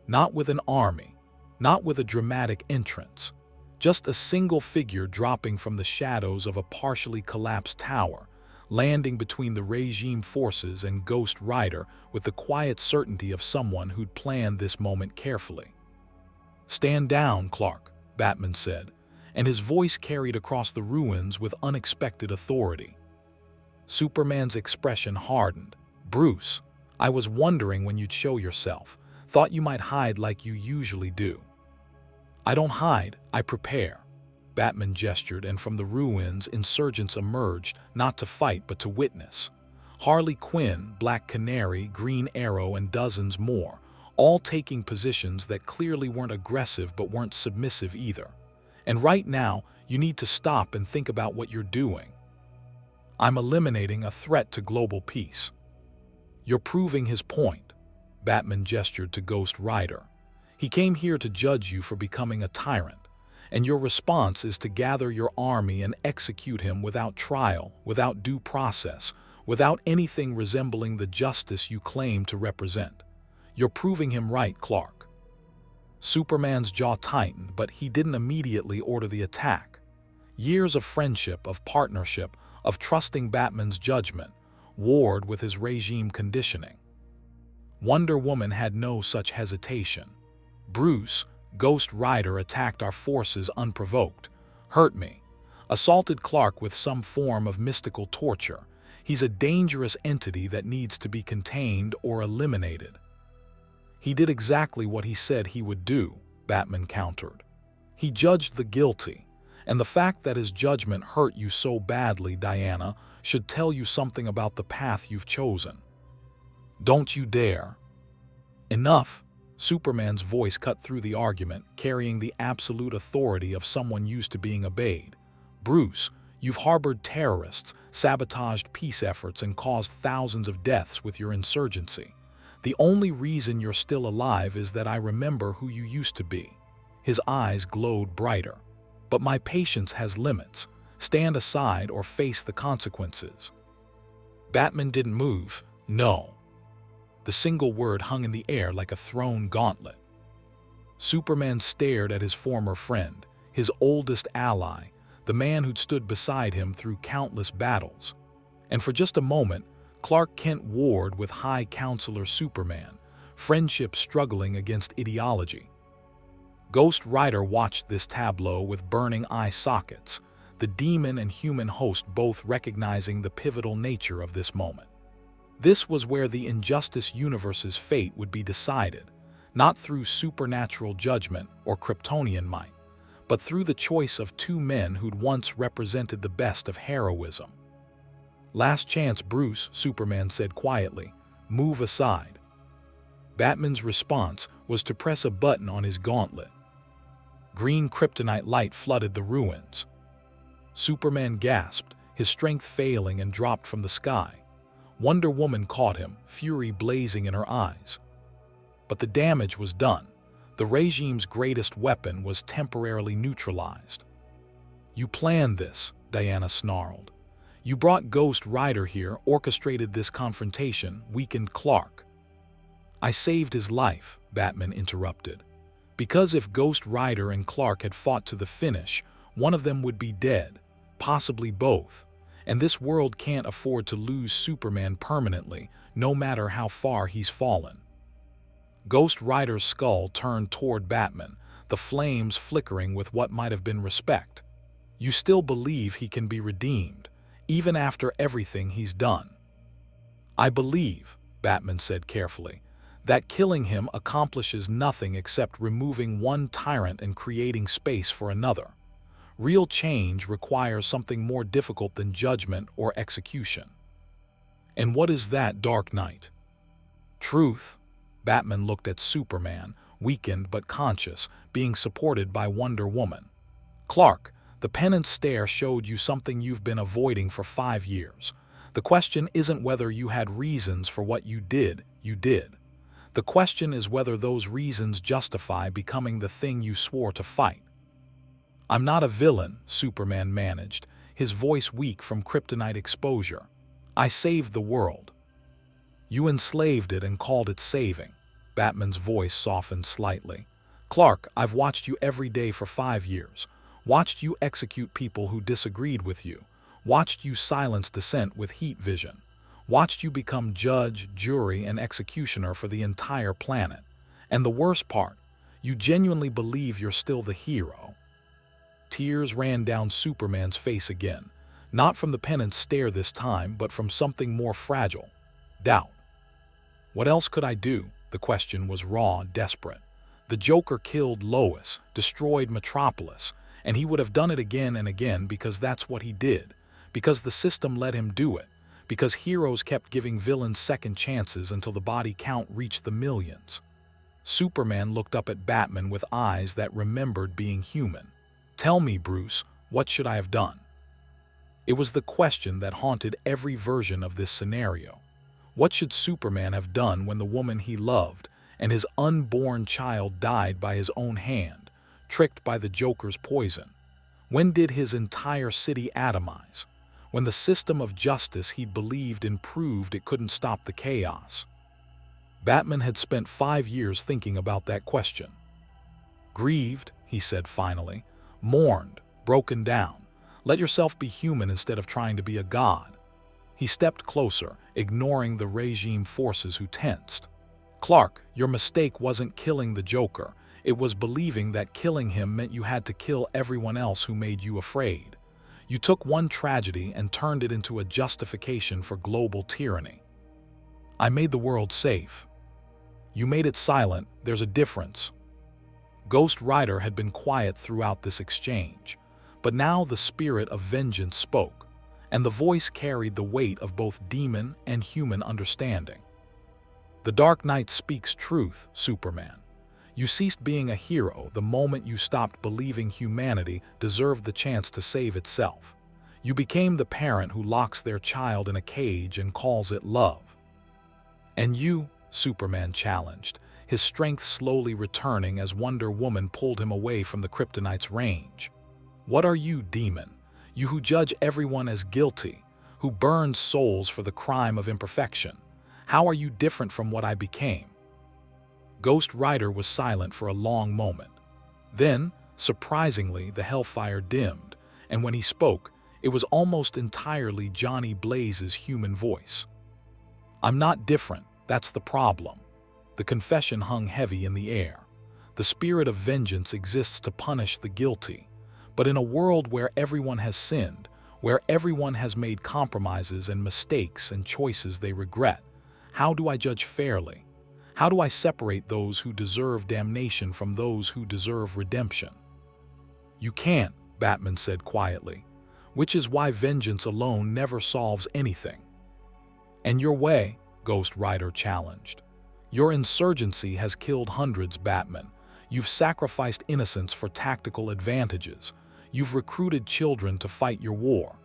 Not with an army, not with a dramatic entrance, just a single figure dropping from the shadows of a partially collapsed tower, landing between the regime forces and Ghost Rider with the quiet certainty of someone who'd planned this moment carefully. "Stand down, Clark," Batman said, and his voice carried across the ruins with unexpected authority. Superman's expression hardened. "Bruce, I was wondering when you'd show yourself. Thought you might hide like you usually do." "I don't hide, I prepare." Batman gestured, and from the ruins, insurgents emerged, not to fight but to witness. Harley Quinn, Black Canary, Green Arrow, and dozens more, all taking positions that clearly weren't aggressive but weren't submissive either. "And right now, you need to stop and think about what you're doing. I'm eliminating a threat to global peace." "You're proving his point." Batman gestured to Ghost Rider. "He came here to judge you for becoming a tyrant, and your response is to gather your army and execute him without trial, without due process, without anything resembling the justice you claim to represent. You're proving him right, Clark." Superman's jaw tightened, but he didn't immediately order the attack. Years of friendship, of partnership, of trusting Batman's judgment, warred with his regime conditioning. Wonder Woman had no such hesitation. "Bruce, Ghost Rider attacked our forces unprovoked, hurt me, assaulted Clark with some form of mystical torture. He's a dangerous entity that needs to be contained or eliminated." "He did exactly what he said he would do," Batman countered. "He judged the guilty, and the fact that his judgment hurt you so badly, Diana, should tell you something about the path you've chosen." "Don't you dare." "Enough." Superman's voice cut through the argument, carrying the absolute authority of someone used to being obeyed. "Bruce, you've harbored terrorists, sabotaged peace efforts, and caused thousands of deaths with your insurgency. The only reason you're still alive is that I remember who you used to be." His eyes glowed brighter. "But my patience has limits. Stand aside or face the consequences." Batman didn't move. "No." The single word hung in the air like a thrown gauntlet. Superman stared at his former friend, his oldest ally, the man who'd stood beside him through countless battles. And for just a moment, Clark Kent warred with High Counselor Superman, friendship struggling against ideology. Ghost Rider watched this tableau with burning eye sockets, the demon and human host both recognizing the pivotal nature of this moment. This was where the Injustice universe's fate would be decided, not through supernatural judgment or Kryptonian might, but through the choice of two men who'd once represented the best of heroism. "Last chance, Bruce," Superman said quietly. "Move aside." Batman's response was to press a button on his gauntlet. Green kryptonite light flooded the ruins. Superman gasped, his strength failing, and dropped from the sky. Wonder Woman caught him, fury blazing in her eyes. But the damage was done. The regime's greatest weapon was temporarily neutralized. "You planned this," Diana snarled. "You brought Ghost Rider here, orchestrated this confrontation, weakened Clark." "I saved his life," Batman interrupted. "Because if Ghost Rider and Clark had fought to the finish, one of them would be dead, possibly both. And this world can't afford to lose Superman permanently, no matter how far he's fallen." Ghost Rider's skull turned toward Batman, the flames flickering with what might have been respect. "You still believe he can be redeemed, even after everything he's done?" "I believe," Batman said carefully, "that killing him accomplishes nothing except removing one tyrant and creating space for another. Real change requires something more difficult than judgment or execution." "And what is that, Dark Knight?" "Truth." Batman looked at Superman, weakened but conscious, being supported by Wonder Woman. "Clark, the penance stare showed you something you've been avoiding for 5 years. The question isn't whether you had reasons for what you did. The question is whether those reasons justify becoming the thing you swore to fight." "I'm not a villain," Superman managed, his voice weak from kryptonite exposure. "I saved the world." "You enslaved it and called it saving." Batman's voice softened slightly. "Clark, I've watched you every day for 5 years. Watched you execute people who disagreed with you. Watched you silence dissent with heat vision. Watched you become judge, jury, and executioner for the entire planet. And the worst part, you genuinely believe you're still the hero." Tears ran down Superman's face again, not from the penance stare this time, but from something more fragile: doubt. "What else could I do?" The question was raw, desperate. The Joker killed Lois, destroyed Metropolis, and he would have done it again and again because that's what he did, because the system let him do it, because heroes kept giving villains second chances until the body count reached the millions. Superman looked up at Batman with eyes that remembered being human. "Tell me, Bruce, what should I have done?" It was the question that haunted every version of this scenario. What should Superman have done when the woman he loved and his unborn child died by his own hand, tricked by the Joker's poison? When did his entire city atomize? When the system of justice he believed in proved it couldn't stop the chaos? Batman had spent 5 years thinking about that question. "Grieved," he said finally. "Mourned, broken down. Let yourself be human instead of trying to be a god." He stepped closer, ignoring the regime forces who tensed. "Clark, your mistake wasn't killing the Joker. It was believing that killing him meant you had to kill everyone else who made you afraid. You took one tragedy and turned it into a justification for global tyranny. I made the world safe. You made it silent. There's a difference." Ghost Rider had been quiet throughout this exchange, but now the spirit of vengeance spoke, and the voice carried the weight of both demon and human understanding. "The Dark Knight speaks truth, Superman. You ceased being a hero the moment you stopped believing humanity deserved the chance to save itself. You became the parent who locks their child in a cage and calls it love." "And you?" Superman challenged, his strength slowly returning as Wonder Woman pulled him away from the kryptonite's range. "What are you, demon? You who judge everyone as guilty, who burns souls for the crime of imperfection. How are you different from what I became?" Ghost Rider was silent for a long moment. Then, surprisingly, the hellfire dimmed, and when he spoke, it was almost entirely Johnny Blaze's human voice. I'm not different, that's the problem. The confession hung heavy in the air. The spirit of vengeance exists to punish the guilty. But in a world where everyone has sinned, where everyone has made compromises and mistakes and choices they regret, how do I judge fairly? How do I separate those who deserve damnation from those who deserve redemption? You can't, Batman said quietly, which is why vengeance alone never solves anything. And your way, Ghost Rider challenged. Your insurgency has killed hundreds, Batman. You've sacrificed innocents for tactical advantages. You've recruited children to fight your war.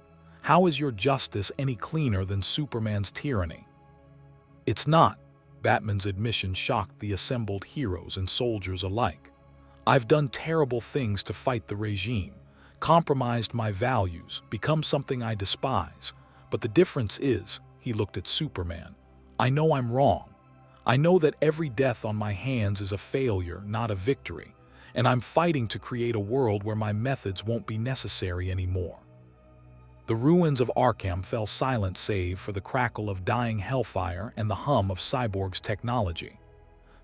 How is your justice any cleaner than Superman's tyranny? It's not. Batman's admission shocked the assembled heroes and soldiers alike. I've done terrible things to fight the regime, compromised my values, become something I despise. But the difference is, he looked at Superman, I know I'm wrong. I know that every death on my hands is a failure, not a victory, and I'm fighting to create a world where my methods won't be necessary anymore. The ruins of Arkham fell silent save for the crackle of dying hellfire and the hum of Cyborg's technology.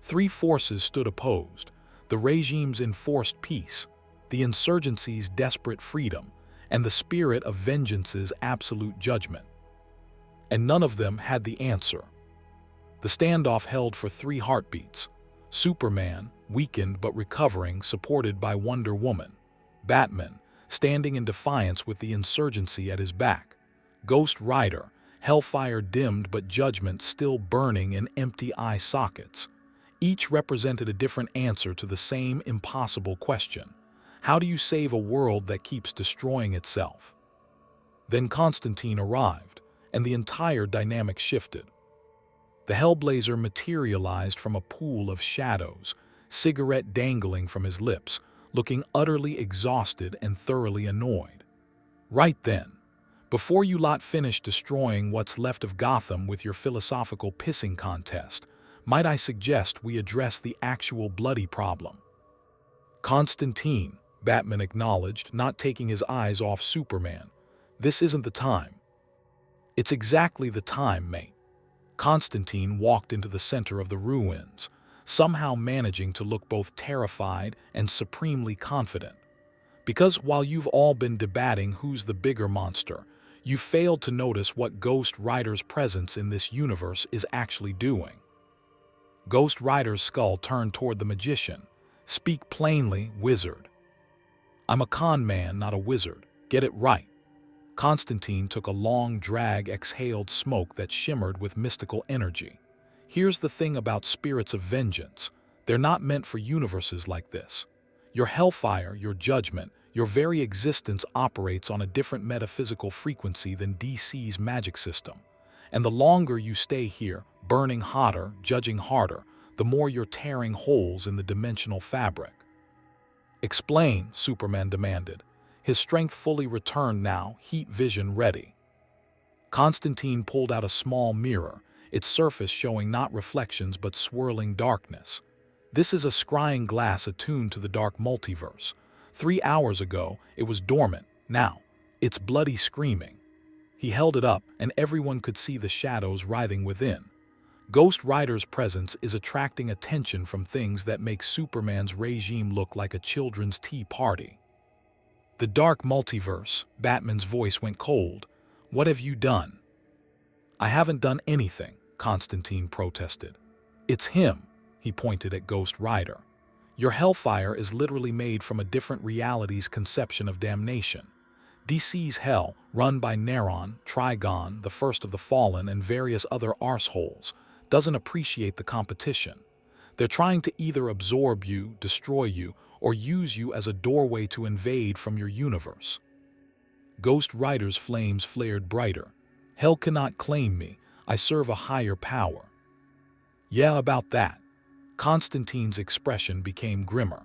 Three forces stood opposed: the regime's enforced peace, the insurgency's desperate freedom, and the spirit of vengeance's absolute judgment. And none of them had the answer. The standoff held for 3 heartbeats. Superman, weakened but recovering, supported by Wonder Woman. Batman, standing in defiance with the insurgency at his back. Ghost Rider, hellfire dimmed but judgment still burning in empty eye sockets. Each represented a different answer to the same impossible question. How do you save a world that keeps destroying itself? Then Constantine arrived, and the entire dynamic shifted. The Hellblazer materialized from a pool of shadows, cigarette dangling from his lips, looking utterly exhausted and thoroughly annoyed. Right then, before you lot finish destroying what's left of Gotham with your philosophical pissing contest, might I suggest we address the actual bloody problem? Constantine, Batman acknowledged, not taking his eyes off Superman. This isn't the time. It's exactly the time, mate. Constantine walked into the center of the ruins, somehow managing to look both terrified and supremely confident. Because while you've all been debating who's the bigger monster, you failed to notice what Ghost Rider's presence in this universe is actually doing. Ghost Rider's skull turned toward the magician. Speak plainly, wizard. I'm a con man, not a wizard. Get it right. Constantine took a long drag, exhaled smoke that shimmered with mystical energy. Here's the thing about spirits of vengeance. They're not meant for universes like this. Your hellfire, your judgment, your very existence operates on a different metaphysical frequency than DC's magic system. And the longer you stay here, burning hotter, judging harder, the more you're tearing holes in the dimensional fabric. Explain, Superman demanded. His strength fully returned now, heat vision ready. Constantine pulled out a small mirror, its surface showing not reflections but swirling darkness. This is a scrying glass attuned to the dark multiverse. 3 hours ago, it was dormant. Now, it's bloody screaming. He held it up, and everyone could see the shadows writhing within. Ghost Rider's presence is attracting attention from things that make Superman's regime look like a children's tea party. The dark multiverse, Batman's voice went cold. What have you done? I haven't done anything, Constantine protested. It's him, he pointed at Ghost Rider. Your hellfire is literally made from a different reality's conception of damnation. DC's hell, run by Neron, Trigon, the First of the Fallen, and various other arseholes, doesn't appreciate the competition. They're trying to either absorb you, destroy you, or use you as a doorway to invade from your universe. Ghost Rider's flames flared brighter. Hell cannot claim me. I serve a higher power. Yeah, about that. Constantine's expression became grimmer.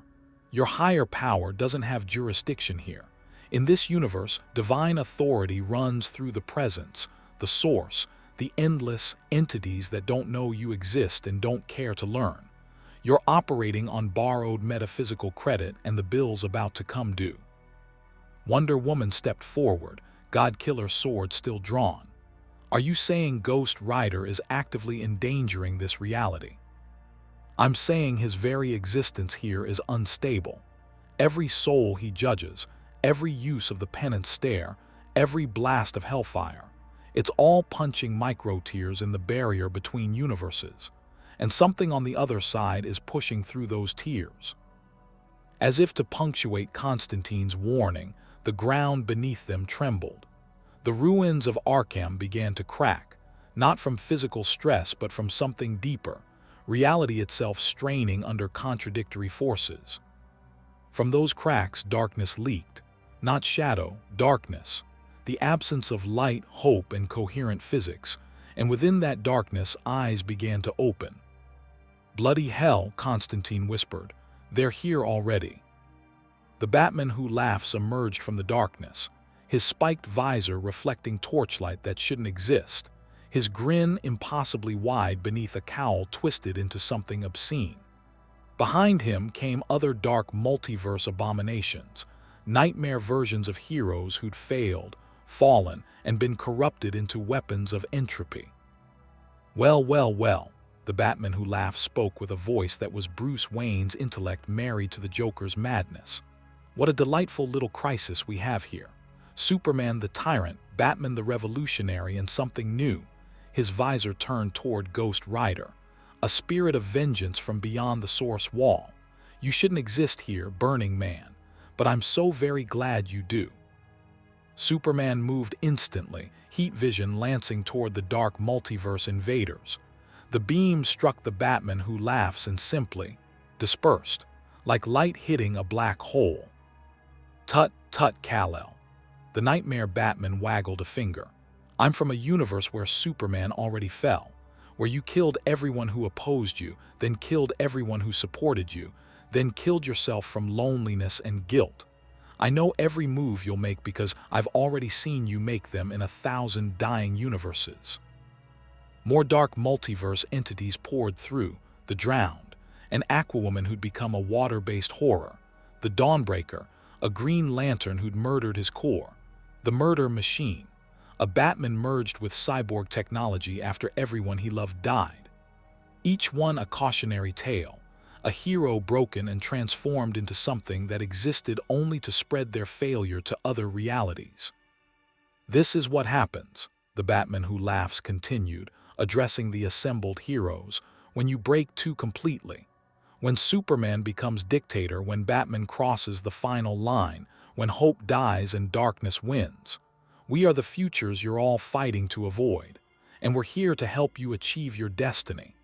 Your higher power doesn't have jurisdiction here. In this universe, divine authority runs through the presence, the source, the endless entities that don't know you exist and don't care to learn. You're operating on borrowed metaphysical credit, and the bill's about to come due. Wonder Woman stepped forward, God-Killer's sword still drawn. Are you saying Ghost Rider is actively endangering this reality? I'm saying his very existence here is unstable. Every soul he judges, every use of the penance stare, every blast of hellfire, it's all punching micro-tears in the barrier between universes, and something on the other side is pushing through those tears. As if to punctuate Constantine's warning, the ground beneath them trembled. The ruins of Arkham began to crack, not from physical stress but from something deeper, reality itself straining under contradictory forces. From those cracks, darkness leaked. Not shadow, darkness. The absence of light, hope, and coherent physics. And within that darkness, eyes began to open. "Bloody hell," Constantine whispered. "They're here already." The Batman who laughs emerged from the darkness, his spiked visor reflecting torchlight that shouldn't exist, his grin impossibly wide beneath a cowl twisted into something obscene. Behind him came other dark multiverse abominations, nightmare versions of heroes who'd failed, fallen, and been corrupted into weapons of entropy. "Well, well, well," the Batman who laughed spoke with a voice that was Bruce Wayne's intellect married to the Joker's madness. "What a delightful little crisis we have here. Superman the tyrant, Batman the revolutionary, and something new." His visor turned toward Ghost Rider, a spirit of vengeance from beyond the source wall. "You shouldn't exist here, Burning Man, but I'm so very glad you do." Superman moved instantly, heat vision lancing toward the dark multiverse invaders. The beam struck the Batman who laughs and simply dispersed, like light hitting a black hole. "Tut, tut, Kal-El." The nightmare Batman waggled a finger. "I'm from a universe where Superman already fell, where you killed everyone who opposed you, then killed everyone who supported you, then killed yourself from loneliness and guilt. I know every move you'll make because I've already seen you make them in 1,000 dying universes." More dark multiverse entities poured through, the Drowned, an Aquawoman who'd become a water-based horror, the Dawnbreaker, a Green Lantern who'd murdered his core, the Murder Machine, a Batman merged with cyborg technology after everyone he loved died. Each one a cautionary tale, a hero broken and transformed into something that existed only to spread their failure to other realities. "This is what happens," the Batman who laughs continued, addressing the assembled heroes, "when you break too completely. When Superman becomes dictator, when Batman crosses the final line, when hope dies and darkness wins. We are the futures you're all fighting to avoid, and we're here to help you achieve your destiny."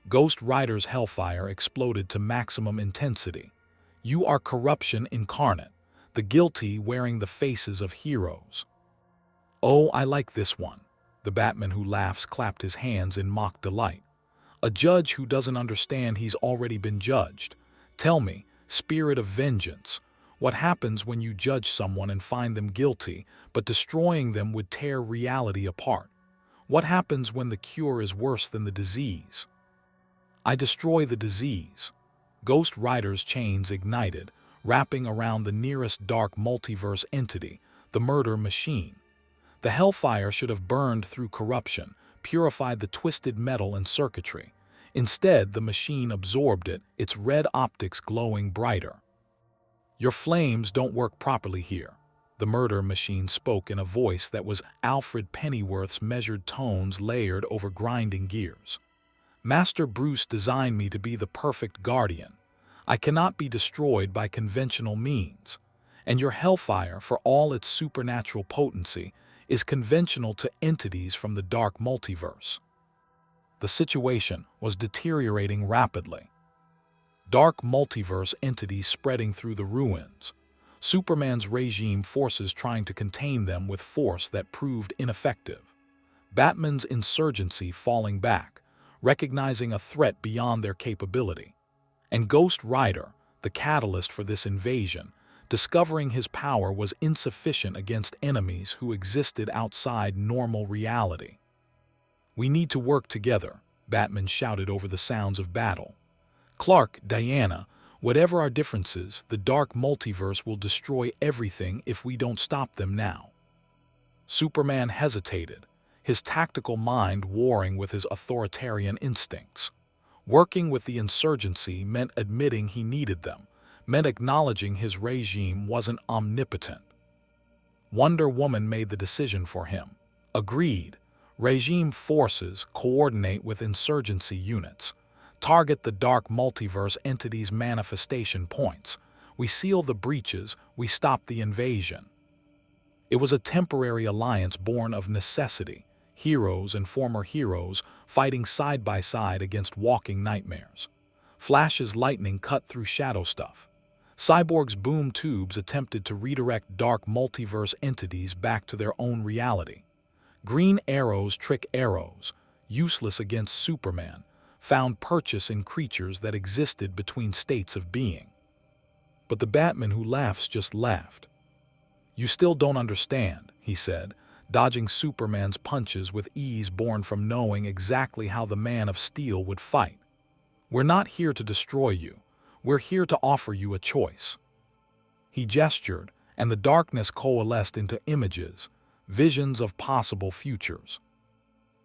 Ghost Rider's hellfire exploded to maximum intensity. "You are corruption incarnate, the guilty wearing the faces of heroes." "Oh, I like this one." The Batman who laughs clapped his hands in mock delight. "A judge who doesn't understand he's already been judged. Tell me, spirit of vengeance, what happens when you judge someone and find them guilty, but destroying them would tear reality apart? What happens when the cure is worse than the disease?" "I destroy the disease." Ghost Rider's chains ignited, wrapping around the nearest dark multiverse entity, the Murder Machine. The hellfire should have burned through corruption, purified the twisted metal and circuitry. Instead, the machine absorbed it, its red optics glowing brighter. "Your flames don't work properly here." The Murder Machine spoke in a voice that was Alfred Pennyworth's measured tones layered over grinding gears. "Master Bruce designed me to be the perfect guardian. I cannot be destroyed by conventional means. And your hellfire, for all its supernatural potency, is conventional to entities from the dark multiverse." The situation was deteriorating rapidly. Dark multiverse entities spreading through the ruins. Superman's regime forces trying to contain them with force that proved ineffective. Batman's insurgency falling back, recognizing a threat beyond their capability. And Ghost Rider, the catalyst for this invasion, discovering his power was insufficient against enemies who existed outside normal reality. "We need to work together," Batman shouted over the sounds of battle. "Clark, Diana, whatever our differences, the dark multiverse will destroy everything if we don't stop them now." Superman hesitated, his tactical mind warring with his authoritarian instincts. Working with the insurgency meant admitting he needed them, meant acknowledging his regime wasn't omnipotent. Wonder Woman made the decision for him. Agreed. Regime forces coordinate with insurgency units. Target the dark multiverse entities' manifestation points. We seal the breaches, we stop the invasion. It was a temporary alliance born of necessity, heroes and former heroes fighting side by side against walking nightmares. Flash's lightning cut through shadow stuff. Cyborg's boom tubes attempted to redirect dark multiverse entities back to their own reality. Green Arrow's trick arrows, useless against Superman, found purchase in creatures that existed between states of being. But the Batman who laughs just laughed. "You still don't understand," he said, dodging Superman's punches with ease born from knowing exactly how the Man of Steel would fight. "We're not here to destroy you. We're here to offer you a choice." He gestured, and the darkness coalesced into images, visions of possible futures.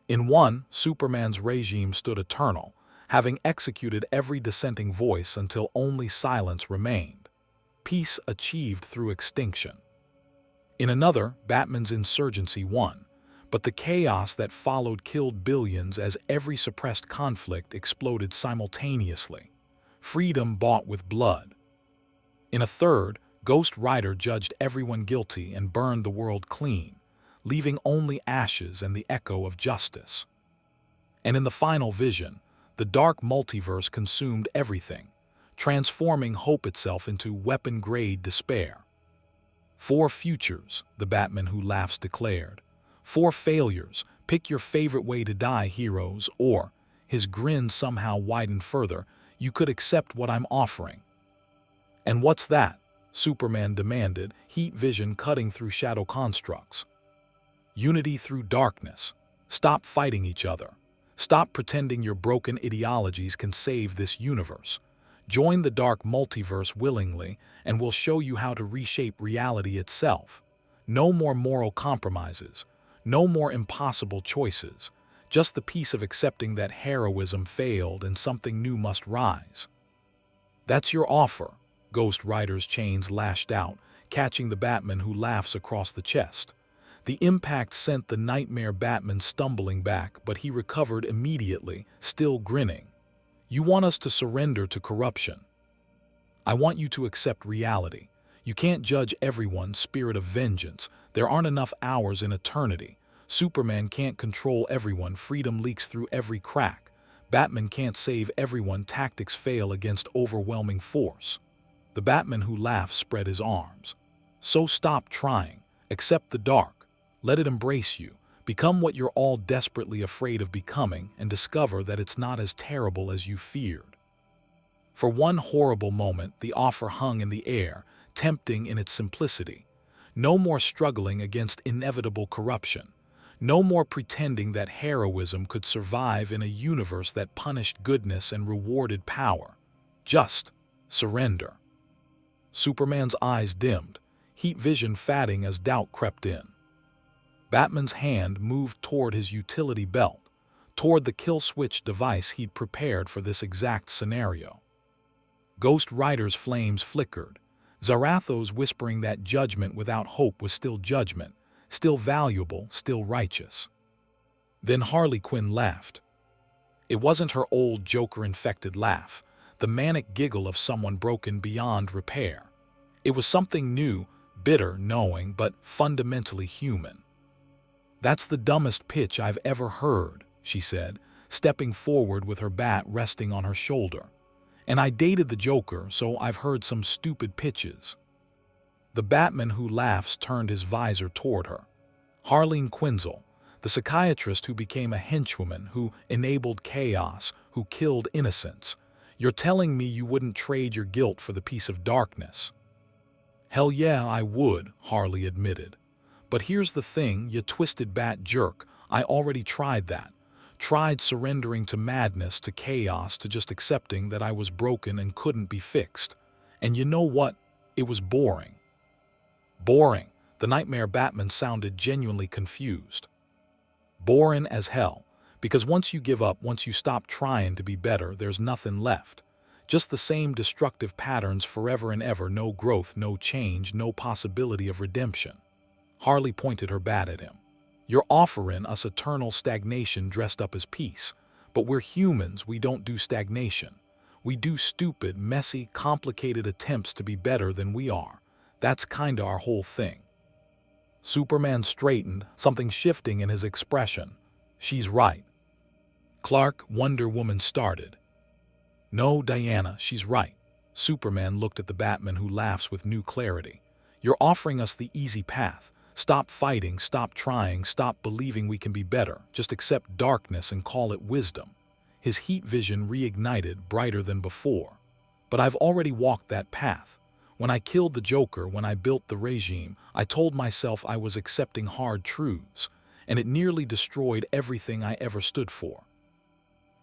In one, Superman's regime stood eternal, having executed every dissenting voice until only silence remained. Peace achieved through extinction. In another, Batman's insurgency won, but the chaos that followed killed billions as every suppressed conflict exploded simultaneously. Freedom bought with blood. In a third, Ghost Rider judged everyone guilty and burned the world clean, leaving only ashes and the echo of justice. And in the final vision, the dark multiverse consumed everything, transforming hope itself into weapon-grade despair. 4 futures, the Batman who laughs declared. 4 failures, pick your favorite way to die, heroes, or, his grin somehow widened further, you could accept what I'm offering. "And what's that?" Superman demanded, heat vision cutting through shadow constructs. "Unity through darkness. Stop fighting each other. Stop pretending your broken ideologies can save this universe. Join the dark multiverse willingly, and we'll show you how to reshape reality itself. No more moral compromises. No more impossible choices. Just the peace of accepting that heroism failed and something new must rise." "That's your offer," Ghost Rider's chains lashed out, catching the Batman who laughs across the chest. The impact sent the nightmare Batman stumbling back, but he recovered immediately, still grinning. "You want us to surrender to corruption. I want you to accept reality. You can't judge everyone's spirit of vengeance. There aren't enough hours in eternity. Superman can't control everyone. Freedom leaks through every crack. Batman can't save everyone. Tactics fail against overwhelming force." The Batman who laughs spread his arms. "So stop trying. Accept the dark. Let it embrace you. Become what you're all desperately afraid of becoming and discover that it's not as terrible as you feared." For one horrible moment, the offer hung in the air, tempting in its simplicity. No more struggling against inevitable corruption. No more pretending that heroism could survive in a universe that punished goodness and rewarded power. Just surrender. Superman's eyes dimmed, heat vision fading as doubt crept in. Batman's hand moved toward his utility belt, toward the kill switch device he'd prepared for this exact scenario. Ghost Rider's flames flickered, Zarathos whispering that judgment without hope was still judgment, still valuable, still righteous. Then Harley Quinn laughed. It wasn't her old Joker-infected laugh, the manic giggle of someone broken beyond repair. It was something new, bitter, knowing, but fundamentally human. "That's the dumbest pitch I've ever heard," she said, stepping forward with her bat resting on her shoulder. "And I dated the Joker, so I've heard some stupid pitches." The Batman who laughs turned his visor toward her. "Harleen Quinzel, the psychiatrist who became a henchwoman, who enabled chaos, who killed innocents. You're telling me you wouldn't trade your guilt for the piece of darkness?" "Hell yeah, I would," Harley admitted. "But here's the thing, you twisted bat jerk, I already tried that. Tried surrendering to madness, to chaos, to just accepting that I was broken and couldn't be fixed. And you know what? It was boring." "Boring?" The nightmare Batman sounded genuinely confused. Boring as hell, because once you give up, once you stop trying to be better, there's nothing left. Just the same destructive patterns forever and ever, no growth, no change, no possibility of redemption. Harley pointed her bat at him. You're offering us eternal stagnation dressed up as peace, but we're humans, we don't do stagnation. We do stupid, messy, complicated attempts to be better than we are. That's kinda our whole thing. Superman straightened, something shifting in his expression. She's right. Clark, Wonder Woman started. No, Diana, she's right. Superman looked at the Batman, who laughs with new clarity. You're offering us the easy path. Stop fighting, stop trying, stop believing we can be better. Just accept darkness and call it wisdom. His heat vision reignited, brighter than before. But I've already walked that path. When I killed the Joker, when I built the regime, I told myself I was accepting hard truths, and it nearly destroyed everything I ever stood for.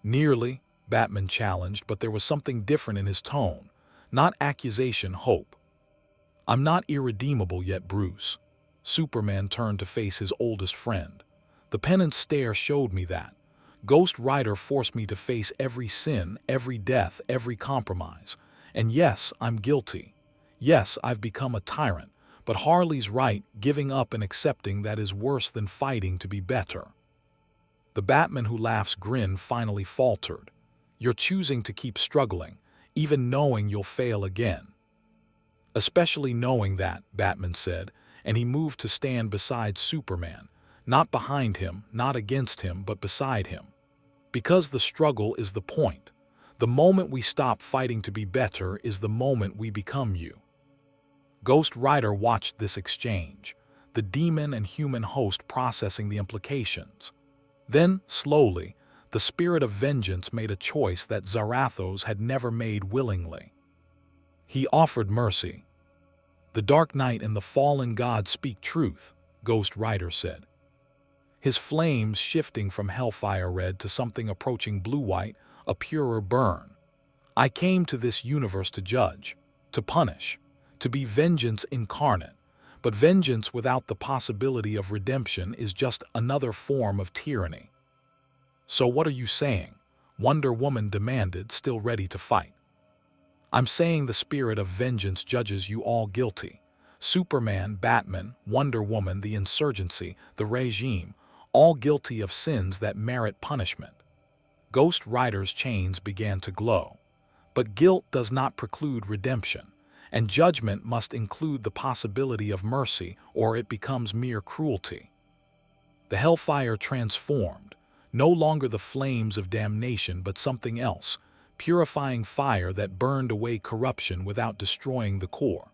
Nearly, Batman challenged, but there was something different in his tone. Not accusation, hope. I'm not irredeemable yet, Bruce. Superman turned to face his oldest friend. The penance stare showed me that. Ghost Rider forced me to face every sin, every death, every compromise. And yes, I'm guilty. Yes, I've become a tyrant. But Harley's right, giving up and accepting that is worse than fighting to be better. The Batman who laughs grin finally faltered. You're choosing to keep struggling, even knowing you'll fail again. Especially knowing that, Batman said, and he moved to stand beside Superman, not behind him, not against him, but beside him. Because the struggle is the point. The moment we stop fighting to be better is the moment we become you. Ghost Rider watched this exchange, the demon and human host processing the implications. Then, slowly, the spirit of vengeance made a choice that Zarathos had never made willingly. He offered mercy. The Dark Knight and the fallen god speak truth, Ghost Rider said. His flames shifting from hellfire red to something approaching blue-white, a purer burn. I came to this universe to judge, to punish, to be vengeance incarnate, but vengeance without the possibility of redemption is just another form of tyranny. So what are you saying? Wonder Woman demanded, still ready to fight. I'm saying the spirit of vengeance judges you all guilty. Superman, Batman, Wonder Woman, the Insurgency, the regime, all guilty of sins that merit punishment. Ghost Rider's chains began to glow. But guilt does not preclude redemption, and judgment must include the possibility of mercy, or it becomes mere cruelty. The hellfire transformed, no longer the flames of damnation but something else, purifying fire that burned away corruption without destroying the core.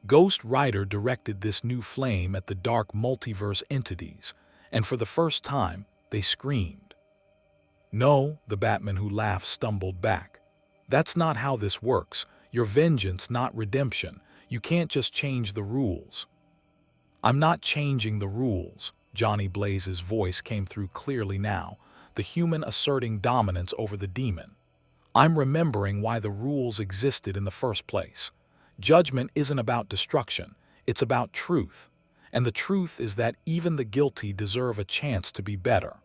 Ghost Rider directed this new flame at the dark multiverse entities, and for the first time, they screamed. No, the Batman who laughed stumbled back. That's not how this works. Your vengeance, not redemption. You can't just change the rules. I'm not changing the rules. Johnny Blaze's voice came through clearly now, the human asserting dominance over the demon. I'm remembering why the rules existed in the first place. Judgment isn't about destruction, it's about truth. And the truth is that even the guilty deserve a chance to be better.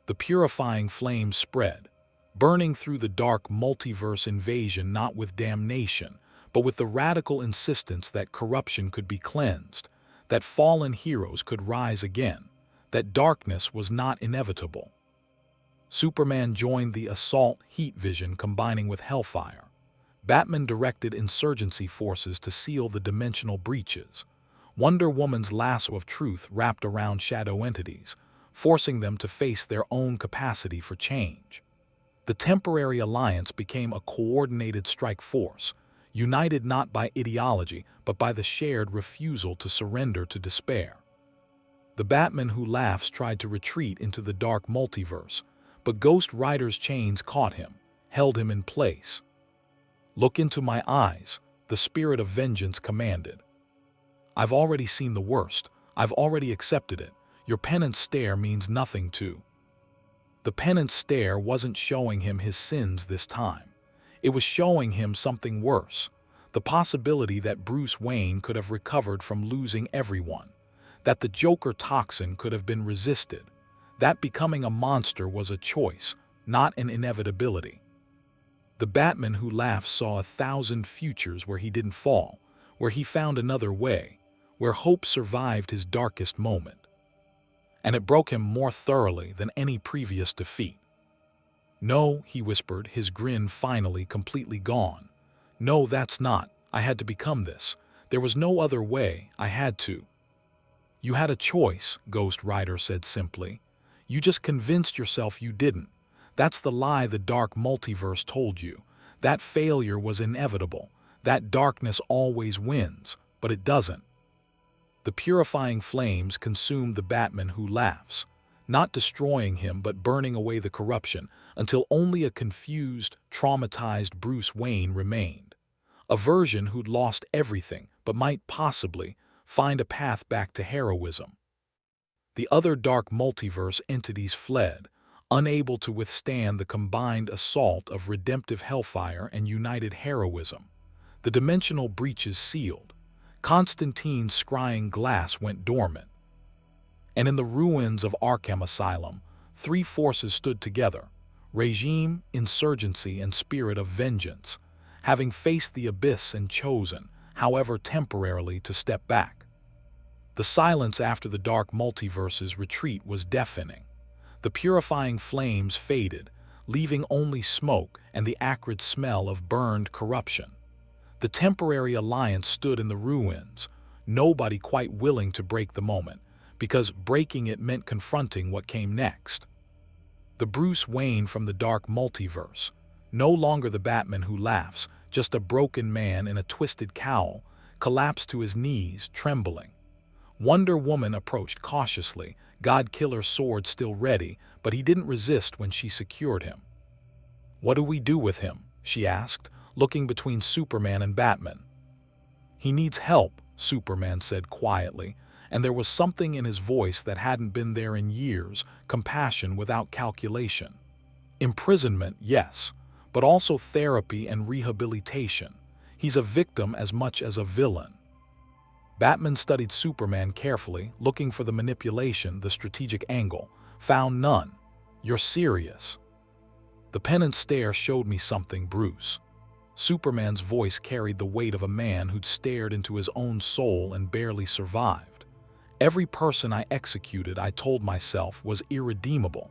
The purifying flame spread, burning through the dark multiverse invasion not with damnation, but with the radical insistence that corruption could be cleansed, that fallen heroes could rise again, that darkness was not inevitable. Superman joined the assault, heat vision combining with hellfire. Batman directed insurgency forces to seal the dimensional breaches. Wonder Woman's lasso of truth wrapped around shadow entities, forcing them to face their own capacity for change. The temporary alliance became a coordinated strike force, united not by ideology but by the shared refusal to surrender to despair. The Batman who laughs tried to retreat into the dark multiverse, but Ghost Rider's chains caught him, held him in place. Look into my eyes, the spirit of vengeance commanded. I've already seen the worst, I've already accepted it. Your penance stare means nothing to. The penance stare wasn't showing him his sins this time. It was showing him something worse, the possibility that Bruce Wayne could have recovered from losing everyone, that the Joker toxin could have been resisted, That becoming a monster was a choice, not an inevitability. The Batman who laughs saw 1,000 futures where he didn't fall, where he found another way, where hope survived his darkest moment. And it broke him more thoroughly than any previous defeat. "No," he whispered, his grin finally completely gone. "No, that's not. I had to become this. There was no other way. I had to." "You had a choice," Ghost Rider said simply. "You just convinced yourself you didn't. That's the lie the dark multiverse told you. That failure was inevitable. That darkness always wins, but it doesn't." The purifying flames consumed the Batman who laughs, not destroying him but burning away the corruption until only a confused, traumatized Bruce Wayne remained. A version who'd lost everything but might possibly find a path back to heroism. The other dark multiverse entities fled, unable to withstand the combined assault of redemptive hellfire and united heroism. The dimensional breaches sealed. Constantine's scrying glass went dormant. And in the ruins of Arkham Asylum, three forces stood together: regime, insurgency, and spirit of vengeance, having faced the abyss and chosen, however temporarily, to step back. The silence after the dark multiverse's retreat was deafening. The purifying flames faded, leaving only smoke and the acrid smell of burned corruption. The temporary alliance stood in the ruins, nobody quite willing to break the moment, because breaking it meant confronting what came next. The Bruce Wayne from the dark multiverse, no longer the Batman who laughs, just a broken man in a twisted cowl, collapsed to his knees, trembling. Wonder Woman approached cautiously, God-Killer's sword still ready, but he didn't resist when she secured him. "What do we do with him?" she asked, looking between Superman and Batman. "He needs help," Superman said quietly, and there was something in his voice that hadn't been there in years, compassion without calculation. "Imprisonment, yes, but also therapy and rehabilitation. He's a victim as much as a villain." Batman studied Superman carefully, looking for the manipulation, the strategic angle. Found none. "You're serious?" "The penance stare showed me something, Bruce." Superman's voice carried the weight of a man who'd stared into his own soul and barely survived. "Every person I executed, I told myself, was irredeemable,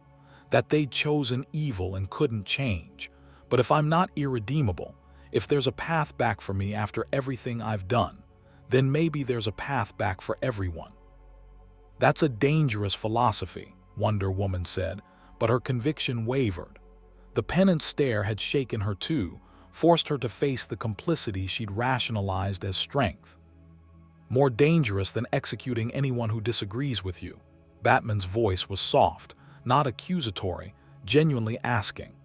that they'd chosen evil and couldn't change. But if I'm not irredeemable, if there's a path back for me after everything I've done, then maybe there's a path back for everyone." "That's a dangerous philosophy," Wonder Woman said, but her conviction wavered. The penance stare had shaken her too, forced her to face the complicity she'd rationalized as strength. "More dangerous than executing anyone who disagrees with you." Batman's voice was soft, not accusatory, genuinely asking.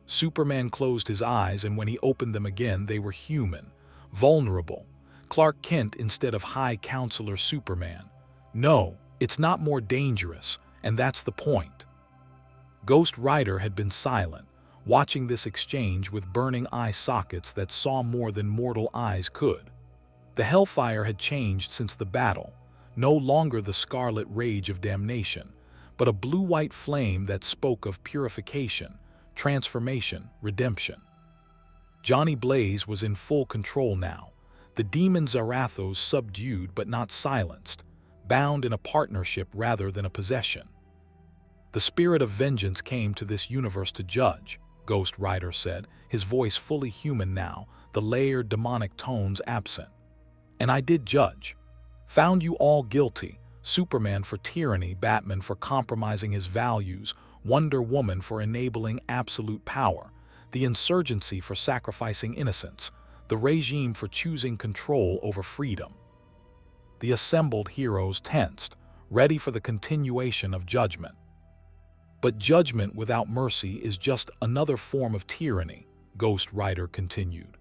Superman closed his eyes, and when he opened them again, they were human, vulnerable. Clark Kent instead of High Counselor Superman. "No, it's not more dangerous, and that's the point." Ghost Rider had been silent, watching this exchange with burning eye sockets that saw more than mortal eyes could. The hellfire had changed since the battle, no longer the scarlet rage of damnation, but a blue-white flame that spoke of purification, transformation, redemption. Johnny Blaze was in full control now, the demon Zarathos subdued but not silenced, bound in a partnership rather than a possession. "The spirit of vengeance came to this universe to judge," Ghost Rider said, his voice fully human now, the layered demonic tones absent. "And I did judge. Found you all guilty, Superman for tyranny, Batman for compromising his values, Wonder Woman for enabling absolute power, the insurgency for sacrificing innocence, the regime for choosing control over freedom." The assembled heroes tensed, ready for the continuation of judgment. "But judgment without mercy is just another form of tyranny," Ghost Rider continued.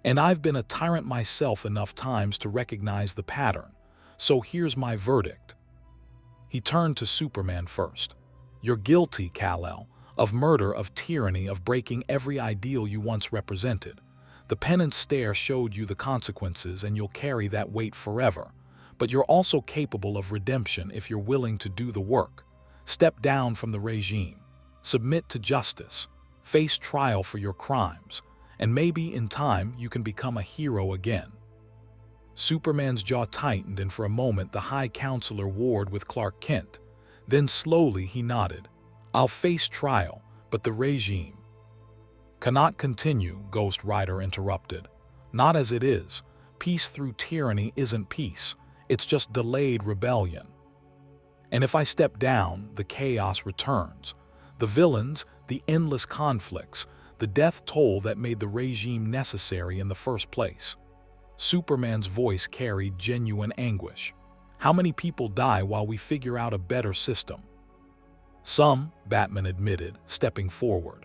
"And I've been a tyrant myself enough times to recognize the pattern, so here's my verdict." He turned to Superman first. "You're guilty, Kal-El, of murder, of tyranny, of breaking every ideal you once represented. The penance stare showed you the consequences, and you'll carry that weight forever. But you're also capable of redemption if you're willing to do the work. Step down from the regime. Submit to justice. Face trial for your crimes. And maybe in time you can become a hero again. Superman's jaw tightened, and for a moment the High Counselor warred with Clark Kent. Then slowly he nodded. I'll face trial, but the regime cannot continue, Ghost Rider interrupted. Not as it is. Peace through tyranny isn't peace. It's just delayed rebellion. And if I step down, the chaos returns. The villains, the endless conflicts, the death toll that made the regime necessary in the first place. Superman's voice carried genuine anguish. How many people die while we figure out a better system? Some, Batman admitted, stepping forward.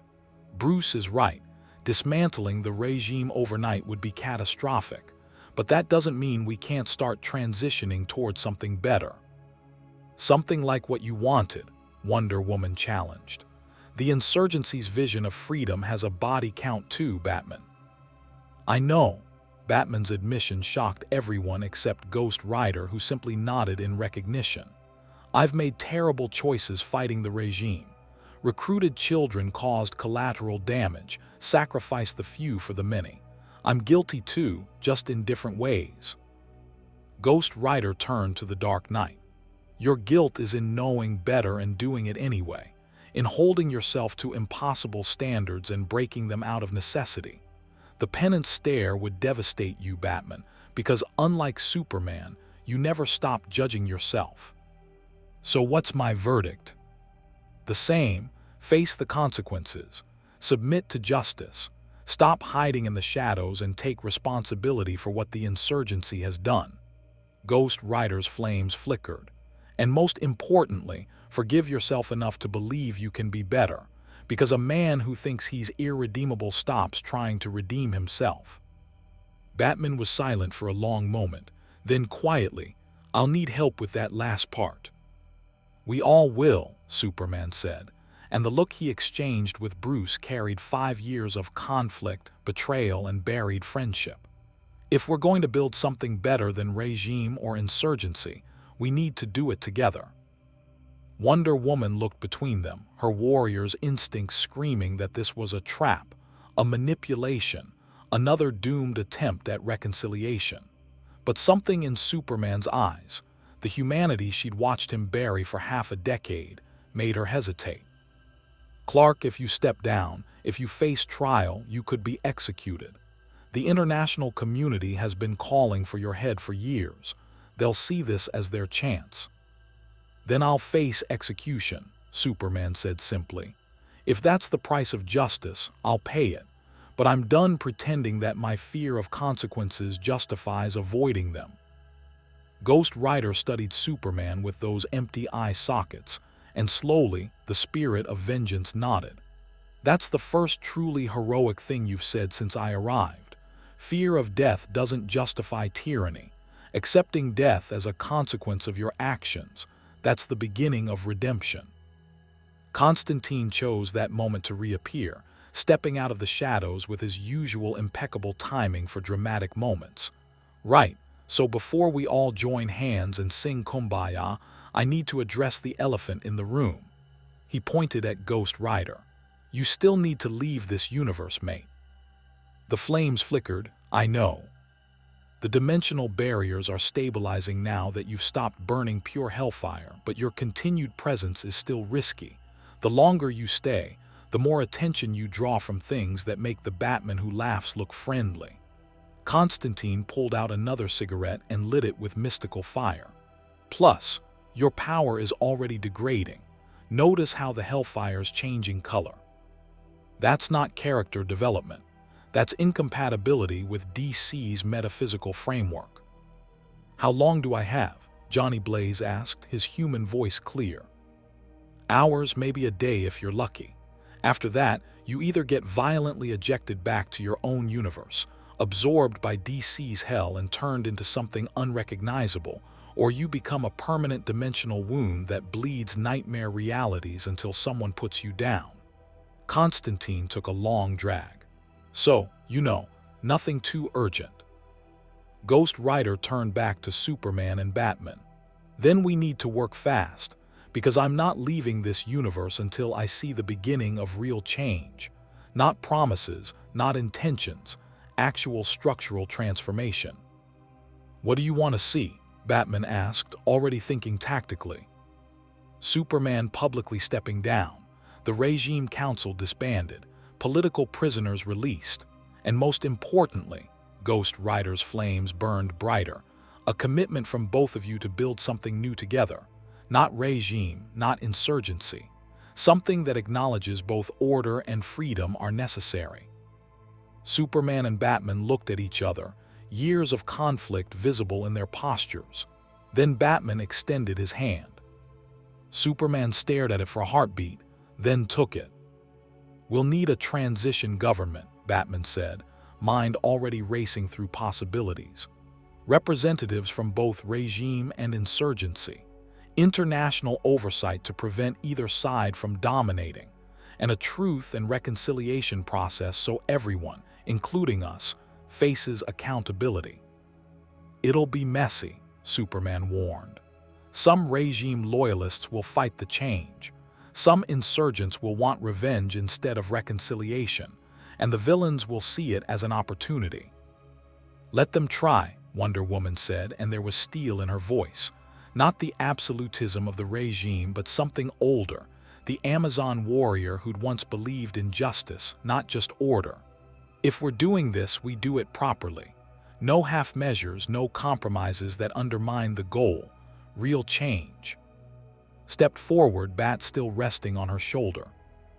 Bruce is right. Dismantling the regime overnight would be catastrophic. But that doesn't mean we can't start transitioning towards something better. Something like what you wanted, Wonder Woman challenged. The Insurgency's vision of freedom has a body count too, Batman. I know. Batman's admission shocked everyone except Ghost Rider, who simply nodded in recognition. I've made terrible choices fighting the regime. Recruited children caused collateral damage, sacrificed the few for the many. I'm guilty too, just in different ways. Ghost Rider turned to the Dark Knight. Your guilt is in knowing better and doing it anyway, in holding yourself to impossible standards and breaking them out of necessity. The penance stare would devastate you, Batman, because unlike Superman, you never stop judging yourself. So what's my verdict? The same. Face the consequences. Submit to justice. Stop hiding in the shadows and take responsibility for what the Insurgency has done. Ghost Rider's flames flickered. And most importantly, forgive yourself enough to believe you can be better, because a man who thinks he's irredeemable stops trying to redeem himself. Batman was silent for a long moment, then quietly, I'll need help with that last part. We all will, Superman said, and the look he exchanged with Bruce carried 5 years of conflict, betrayal, and buried friendship. If we're going to build something better than regime or insurgency, we need to do it together. Wonder Woman looked between them, her warrior's instincts screaming that this was a trap, a manipulation, another doomed attempt at reconciliation. But something in Superman's eyes, the humanity she'd watched him bury for half a decade, made her hesitate. Clark, if you step down, if you face trial, you could be executed. The international community has been calling for your head for years. They'll see this as their chance. Then I'll face execution, Superman said simply. If that's the price of justice, I'll pay it. But I'm done pretending that my fear of consequences justifies avoiding them. Ghost Rider studied Superman with those empty eye sockets, and slowly, the spirit of vengeance nodded. That's the first truly heroic thing you've said since I arrived. Fear of death doesn't justify tyranny. Accepting death as a consequence of your actions, that's the beginning of redemption. Constantine chose that moment to reappear, stepping out of the shadows with his usual impeccable timing for dramatic moments. Right, so before we all join hands and sing Kumbaya, I need to address the elephant in the room. He pointed at Ghost Rider. You still need to leave this universe, mate. The flames flickered, I know. The dimensional barriers are stabilizing now that you've stopped burning pure hellfire, but your continued presence is still risky. The longer you stay, the more attention you draw from things that make the Batman who laughs look friendly. Constantine pulled out another cigarette and lit it with mystical fire. Plus, your power is already degrading. Notice how the hellfire's changing color. That's not character development. That's incompatibility with DC's metaphysical framework. How long do I have? Johnny Blaze asked, his human voice clear. Hours, maybe a day if you're lucky. After that, you either get violently ejected back to your own universe, absorbed by DC's hell and turned into something unrecognizable, or you become a permanent dimensional wound that bleeds nightmare realities until someone puts you down. Constantine took a long drag. So, nothing too urgent. Ghost Rider turned back to Superman and Batman. Then we need to work fast, Because I'm not leaving this universe until I see the beginning of real change. Not promises, not intentions, actual structural transformation. What do you want to see? Batman asked, already thinking tactically. Superman publicly stepping down, the regime council disbanded, political prisoners released, and most importantly, Ghost Rider's flames burned brighter, a commitment from both of you to build something new together, not regime, not insurgency, something that acknowledges both order and freedom are necessary. Superman and Batman looked at each other, years of conflict visible in their postures. Then Batman extended his hand. Superman stared at it for a heartbeat, then took it. "We'll need a transition government," Batman said, mind already racing through possibilities. "Representatives from both regime and insurgency, international oversight to prevent either side from dominating, and a truth and reconciliation process so everyone, including us, faces accountability." "It'll be messy," Superman warned. "Some regime loyalists will fight the change. Some insurgents will want revenge instead of reconciliation, and the villains will see it as an opportunity." "Let them try," Wonder Woman said, and there was steel in her voice. Not the absolutism of the regime, but something older, the Amazon warrior who'd once believed in justice, not just order. "If we're doing this, we do it properly. No half measures, no compromises that undermine the goal, real change." Stepped forward, Bat still resting on her shoulder.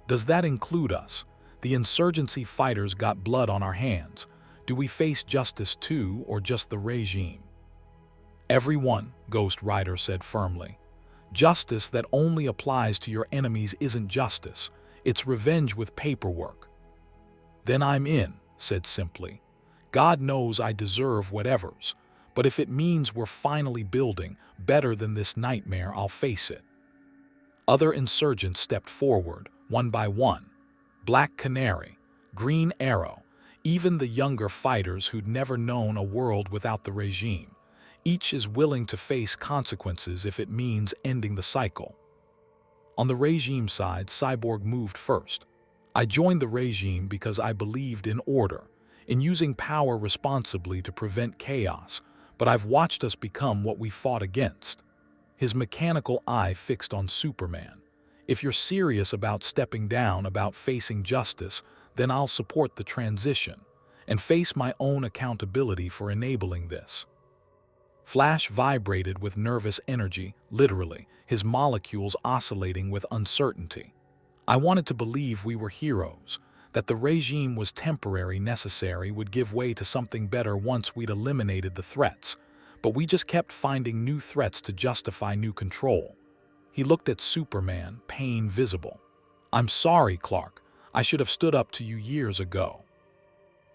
"Does that include us? The insurgency fighters got blood on our hands. Do we face justice too, or just the regime?" "Everyone," Ghost Rider said firmly. "Justice that only applies to your enemies isn't justice. It's revenge with paperwork." "Then I'm in," said simply. "God knows I deserve whatever's, but if it means we're finally building better than this nightmare, I'll face it." Other insurgents stepped forward, one by one. Black Canary, Green Arrow, even the younger fighters who'd never known a world without the regime. Each is willing to face consequences if it means ending the cycle. On the regime side, Cyborg moved first. "I joined the regime because I believed in order, in using power responsibly to prevent chaos, but I've watched us become what we fought against." His mechanical eye fixed on Superman. "If you're serious about stepping down, about facing justice, then I'll support the transition and face my own accountability for enabling this." Flash vibrated with nervous energy, literally, his molecules oscillating with uncertainty. "I wanted to believe we were heroes, that the regime was temporary, necessary, would give way to something better once we'd eliminated the threats. But we just kept finding new threats to justify new control." He looked at Superman, pain visible. "I'm sorry, Clark. I should have stood up to you years ago."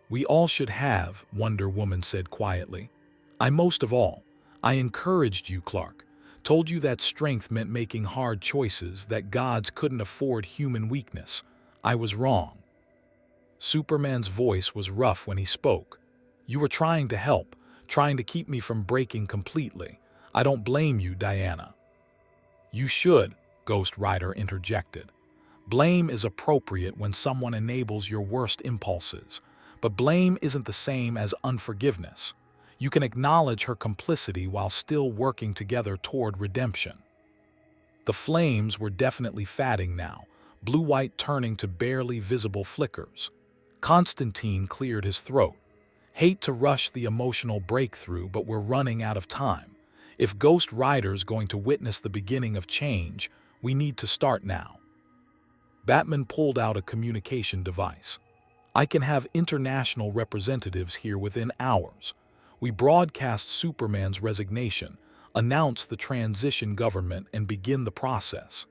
"We all should have," Wonder Woman said quietly. Most of all, I encouraged you, Clark. Told you that strength meant making hard choices, that gods couldn't afford human weakness. I was wrong." Superman's voice was rough when he spoke. "You were trying to help, trying to keep me from breaking completely. I don't blame you, Diana." "You should," Ghost Rider interjected. "Blame is appropriate when someone enables your worst impulses, but blame isn't the same as unforgiveness. You can acknowledge her complicity while still working together toward redemption." The flames were definitely fatting now, blue-white turning to barely visible flickers. Constantine cleared his throat. "Hate to rush the emotional breakthrough, but we're running out of time. If Ghost Rider's going to witness the beginning of change, we need to start now." Batman pulled out a communication device. "I can have international representatives here within hours. We broadcast Superman's resignation, announce the transition government, and begin the process."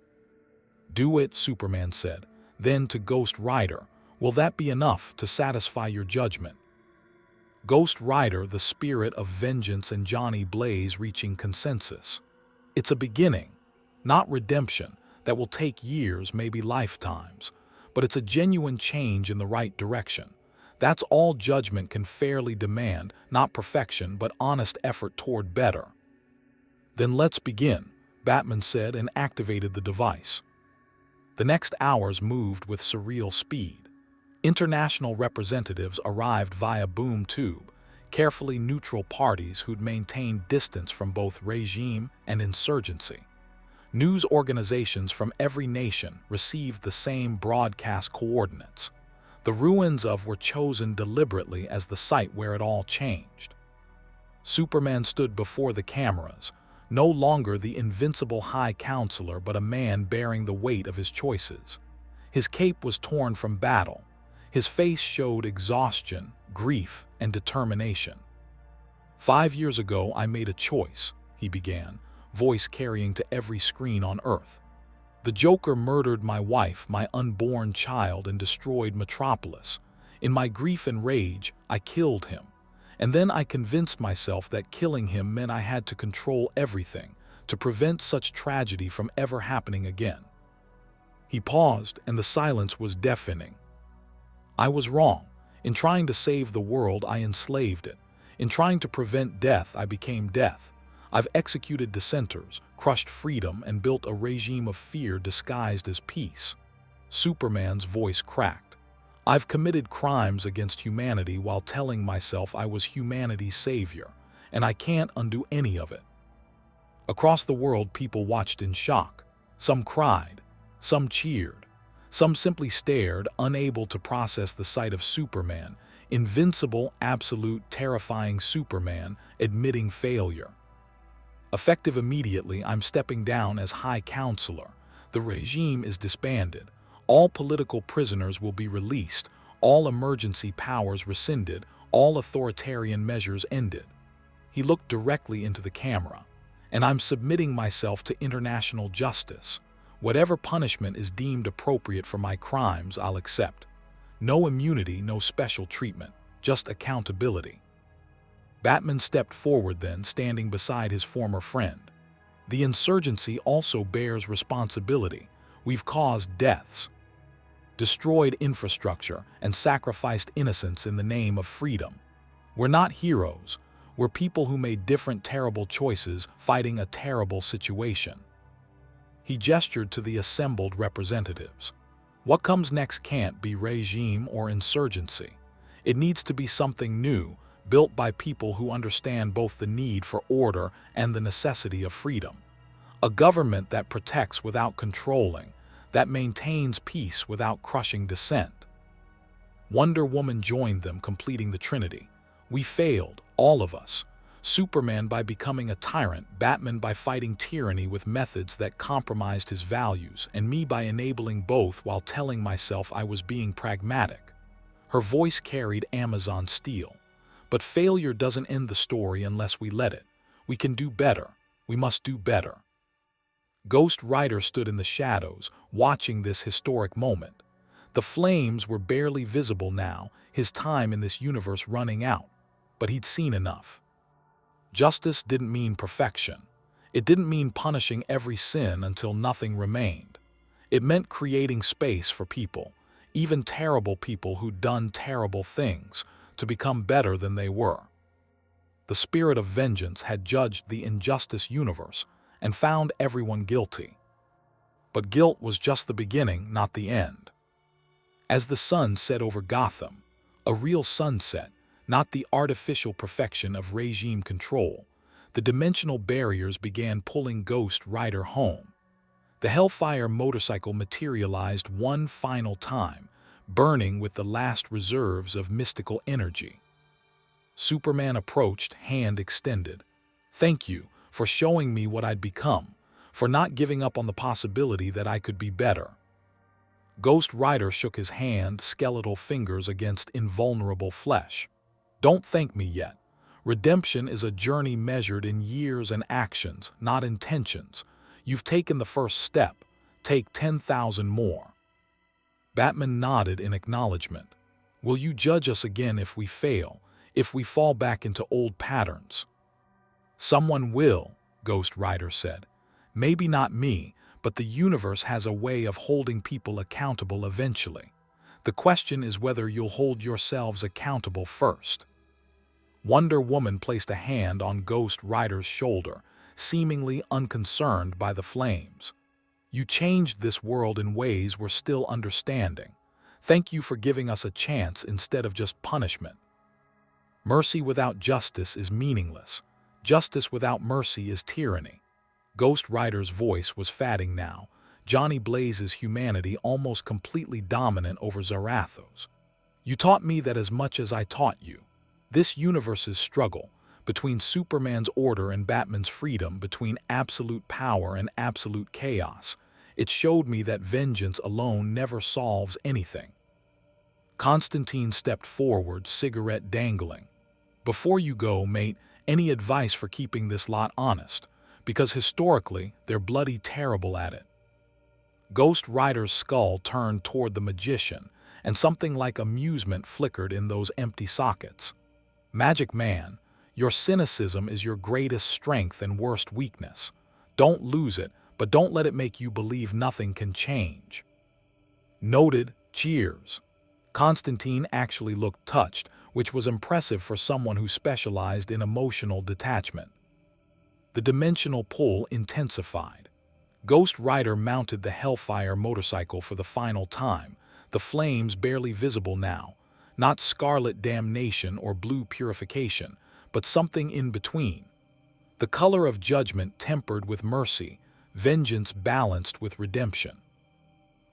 "Do it," Superman said. Then to Ghost Rider, "Will that be enough to satisfy your judgment?" Ghost Rider, the spirit of vengeance, and Johnny Blaze reaching consensus. "It's a beginning, not redemption, that will take years, maybe lifetimes, but it's a genuine change in the right direction. That's all judgment can fairly demand, not perfection, but honest effort toward better." "Then let's begin," Batman said and activated the device. The next hours moved with surreal speed. International representatives arrived via boom tube, carefully neutral parties who'd maintained distance from both regime and insurgency. News organizations from every nation received the same broadcast coordinates. The ruins of were chosen deliberately as the site where it all changed. Superman stood before the cameras, no longer the invincible High Counselor but a man bearing the weight of his choices. His cape was torn from battle. His face showed exhaustion, grief, and determination. 5 years ago I made a choice, he began, voice carrying to every screen on Earth. The Joker murdered my wife, my unborn child, and destroyed Metropolis. In my grief and rage, I killed him. And then I convinced myself that killing him meant I had to control everything, to prevent such tragedy from ever happening again. He paused, and the silence was deafening. I was wrong. In trying to save the world, I enslaved it. In trying to prevent death, I became death. I've executed dissenters, crushed freedom, and built a regime of fear disguised as peace. Superman's voice cracked. I've committed crimes against humanity while telling myself I was humanity's savior, and I can't undo any of it. Across the world, people watched in shock. Some cried, some cheered, some simply stared, unable to process the sight of Superman, invincible, absolute, terrifying Superman, admitting failure. Effective immediately, I'm stepping down as High Counselor. The regime is disbanded. All political prisoners will be released, all emergency powers rescinded, all authoritarian measures ended. He looked directly into the camera. And I'm submitting myself to international justice. Whatever punishment is deemed appropriate for my crimes, I'll accept. No immunity, no special treatment, just accountability. Batman stepped forward then, standing beside his former friend. The insurgency also bears responsibility. We've caused deaths, destroyed infrastructure, and sacrificed innocents in the name of freedom. We're not heroes. We're people who made different terrible choices, fighting a terrible situation. He gestured to the assembled representatives. What comes next can't be regime or insurgency. It needs to be something new, built by people who understand both the need for order and the necessity of freedom. A government that protects without controlling, that maintains peace without crushing dissent. Wonder Woman joined them, completing the trinity. We failed, all of us. Superman by becoming a tyrant, Batman by fighting tyranny with methods that compromised his values, and me by enabling both while telling myself I was being pragmatic. Her voice carried Amazon steel. But failure doesn't end the story unless we let it. We can do better. We must do better. Ghost Rider stood in the shadows, watching this historic moment. The flames were barely visible now, his time in this universe running out. But he'd seen enough. Justice didn't mean perfection. It didn't mean punishing every sin until nothing remained. It meant creating space for people, even terrible people who'd done terrible things, to become better than they were. The spirit of vengeance had judged the injustice universe and found everyone guilty. But guilt was just the beginning, not the end. As the sun set over Gotham, a real sunset, not the artificial perfection of regime control, the dimensional barriers began pulling Ghost Rider home. The hellfire motorcycle materialized one final time, burning with the last reserves of mystical energy. Superman approached, hand extended. Thank you for showing me what I'd become, for not giving up on the possibility that I could be better. Ghost Rider shook his hand, skeletal fingers against invulnerable flesh. Don't thank me yet. Redemption is a journey measured in years and actions, not intentions. You've taken the first step. Take 10,000 more. Batman nodded in acknowledgement. Will you judge us again if we fail, if we fall back into old patterns? Someone will, Ghost Rider said. Maybe not me, but the universe has a way of holding people accountable eventually. The question is whether you'll hold yourselves accountable first. Wonder Woman placed a hand on Ghost Rider's shoulder, seemingly unconcerned by the flames. You changed this world in ways we're still understanding. Thank you for giving us a chance instead of just punishment. Mercy without justice is meaningless. Justice without mercy is tyranny. Ghost Rider's voice was fading now, Johnny Blaze's humanity almost completely dominant over Zarathos. You taught me that as much as I taught you. This universe's struggle, between Superman's order and Batman's freedom, between absolute power and absolute chaos, it showed me that vengeance alone never solves anything. Constantine stepped forward, cigarette dangling. Before you go, mate, any advice for keeping this lot honest? Because historically, they're bloody terrible at it. Ghost Rider's skull turned toward the magician, and something like amusement flickered in those empty sockets. Magic Man, your cynicism is your greatest strength and worst weakness. Don't lose it, but don't let it make you believe nothing can change. Noted, cheers. Constantine actually looked touched, which was impressive for someone who specialized in emotional detachment. The dimensional pull intensified. Ghost Rider mounted the Hellfire motorcycle for the final time, the flames barely visible now, not scarlet damnation or blue purification, but something in between. The color of judgment tempered with mercy, vengeance balanced with redemption.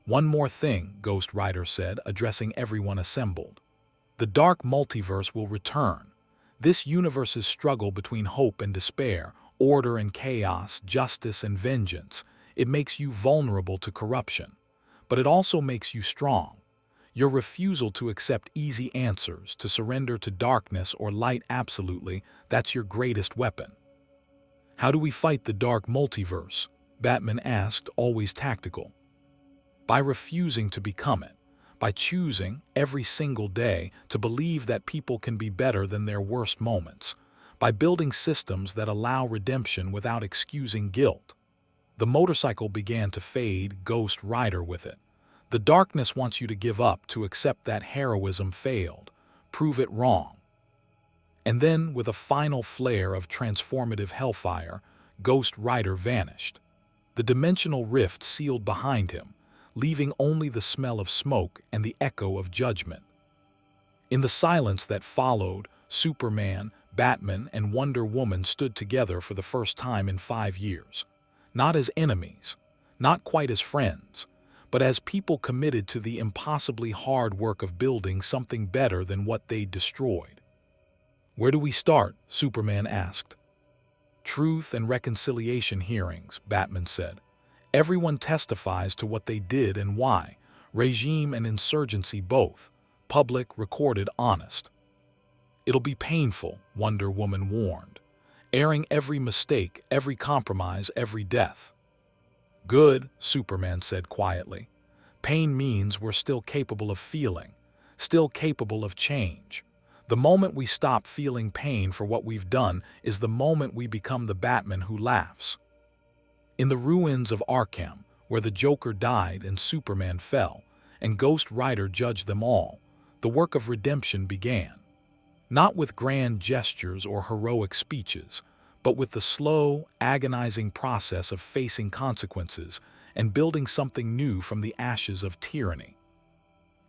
One more thing, Ghost Rider said, addressing everyone assembled. The dark multiverse will return. This universe's struggle between hope and despair, order and chaos, justice and vengeance, it makes you vulnerable to corruption. But it also makes you strong. Your refusal to accept easy answers, to surrender to darkness or light absolutely, that's your greatest weapon. How do we fight the dark multiverse? Batman asked, always tactical. By refusing to become it. By choosing, every single day, to believe that people can be better than their worst moments. By building systems that allow redemption without excusing guilt. The motorcycle began to fade, Ghost Rider with it. The darkness wants you to give up, to accept that heroism failed. Prove it wrong. And then, with a final flare of transformative hellfire, Ghost Rider vanished. The dimensional rift sealed behind him, leaving only the smell of smoke and the echo of judgment. In the silence that followed, Superman, Batman, and Wonder Woman stood together for the first time in 5 years. Not as enemies, not quite as friends, but as people committed to the impossibly hard work of building something better than what they'd destroyed. Where do we start? Superman asked. Truth and reconciliation hearings, Batman said. Everyone testifies to what they did and why. Regime and insurgency both. Public, recorded, honest. It'll be painful, Wonder Woman warned. Airing every mistake, every compromise, every death. Good, Superman said quietly. Pain means we're still capable of feeling, still capable of change. The moment we stop feeling pain for what we've done is the moment we become the Batman who laughs. In the ruins of Arkham, where the Joker died and Superman fell, and Ghost Rider judged them all, the work of redemption began. Not with grand gestures or heroic speeches, but with the slow, agonizing process of facing consequences and building something new from the ashes of tyranny.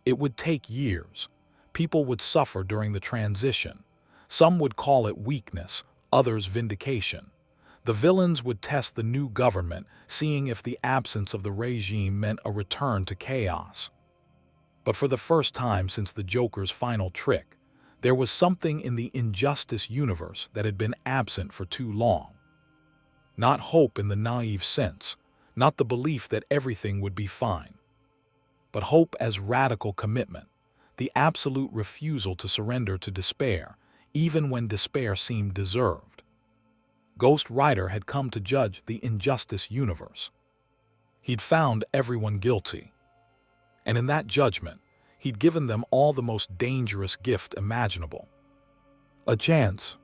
It would take years. People would suffer during the transition. Some would call it weakness, others vindication. The villains would test the new government, seeing if the absence of the regime meant a return to chaos. But for the first time since the Joker's final trick, there was something in the injustice universe that had been absent for too long. Not hope in the naive sense, not the belief that everything would be fine, but hope as radical commitment, the absolute refusal to surrender to despair, even when despair seemed deserved. Ghost Rider had come to judge the injustice universe. He'd found everyone guilty. And in that judgment, he'd given them all the most dangerous gift imaginable. A chance,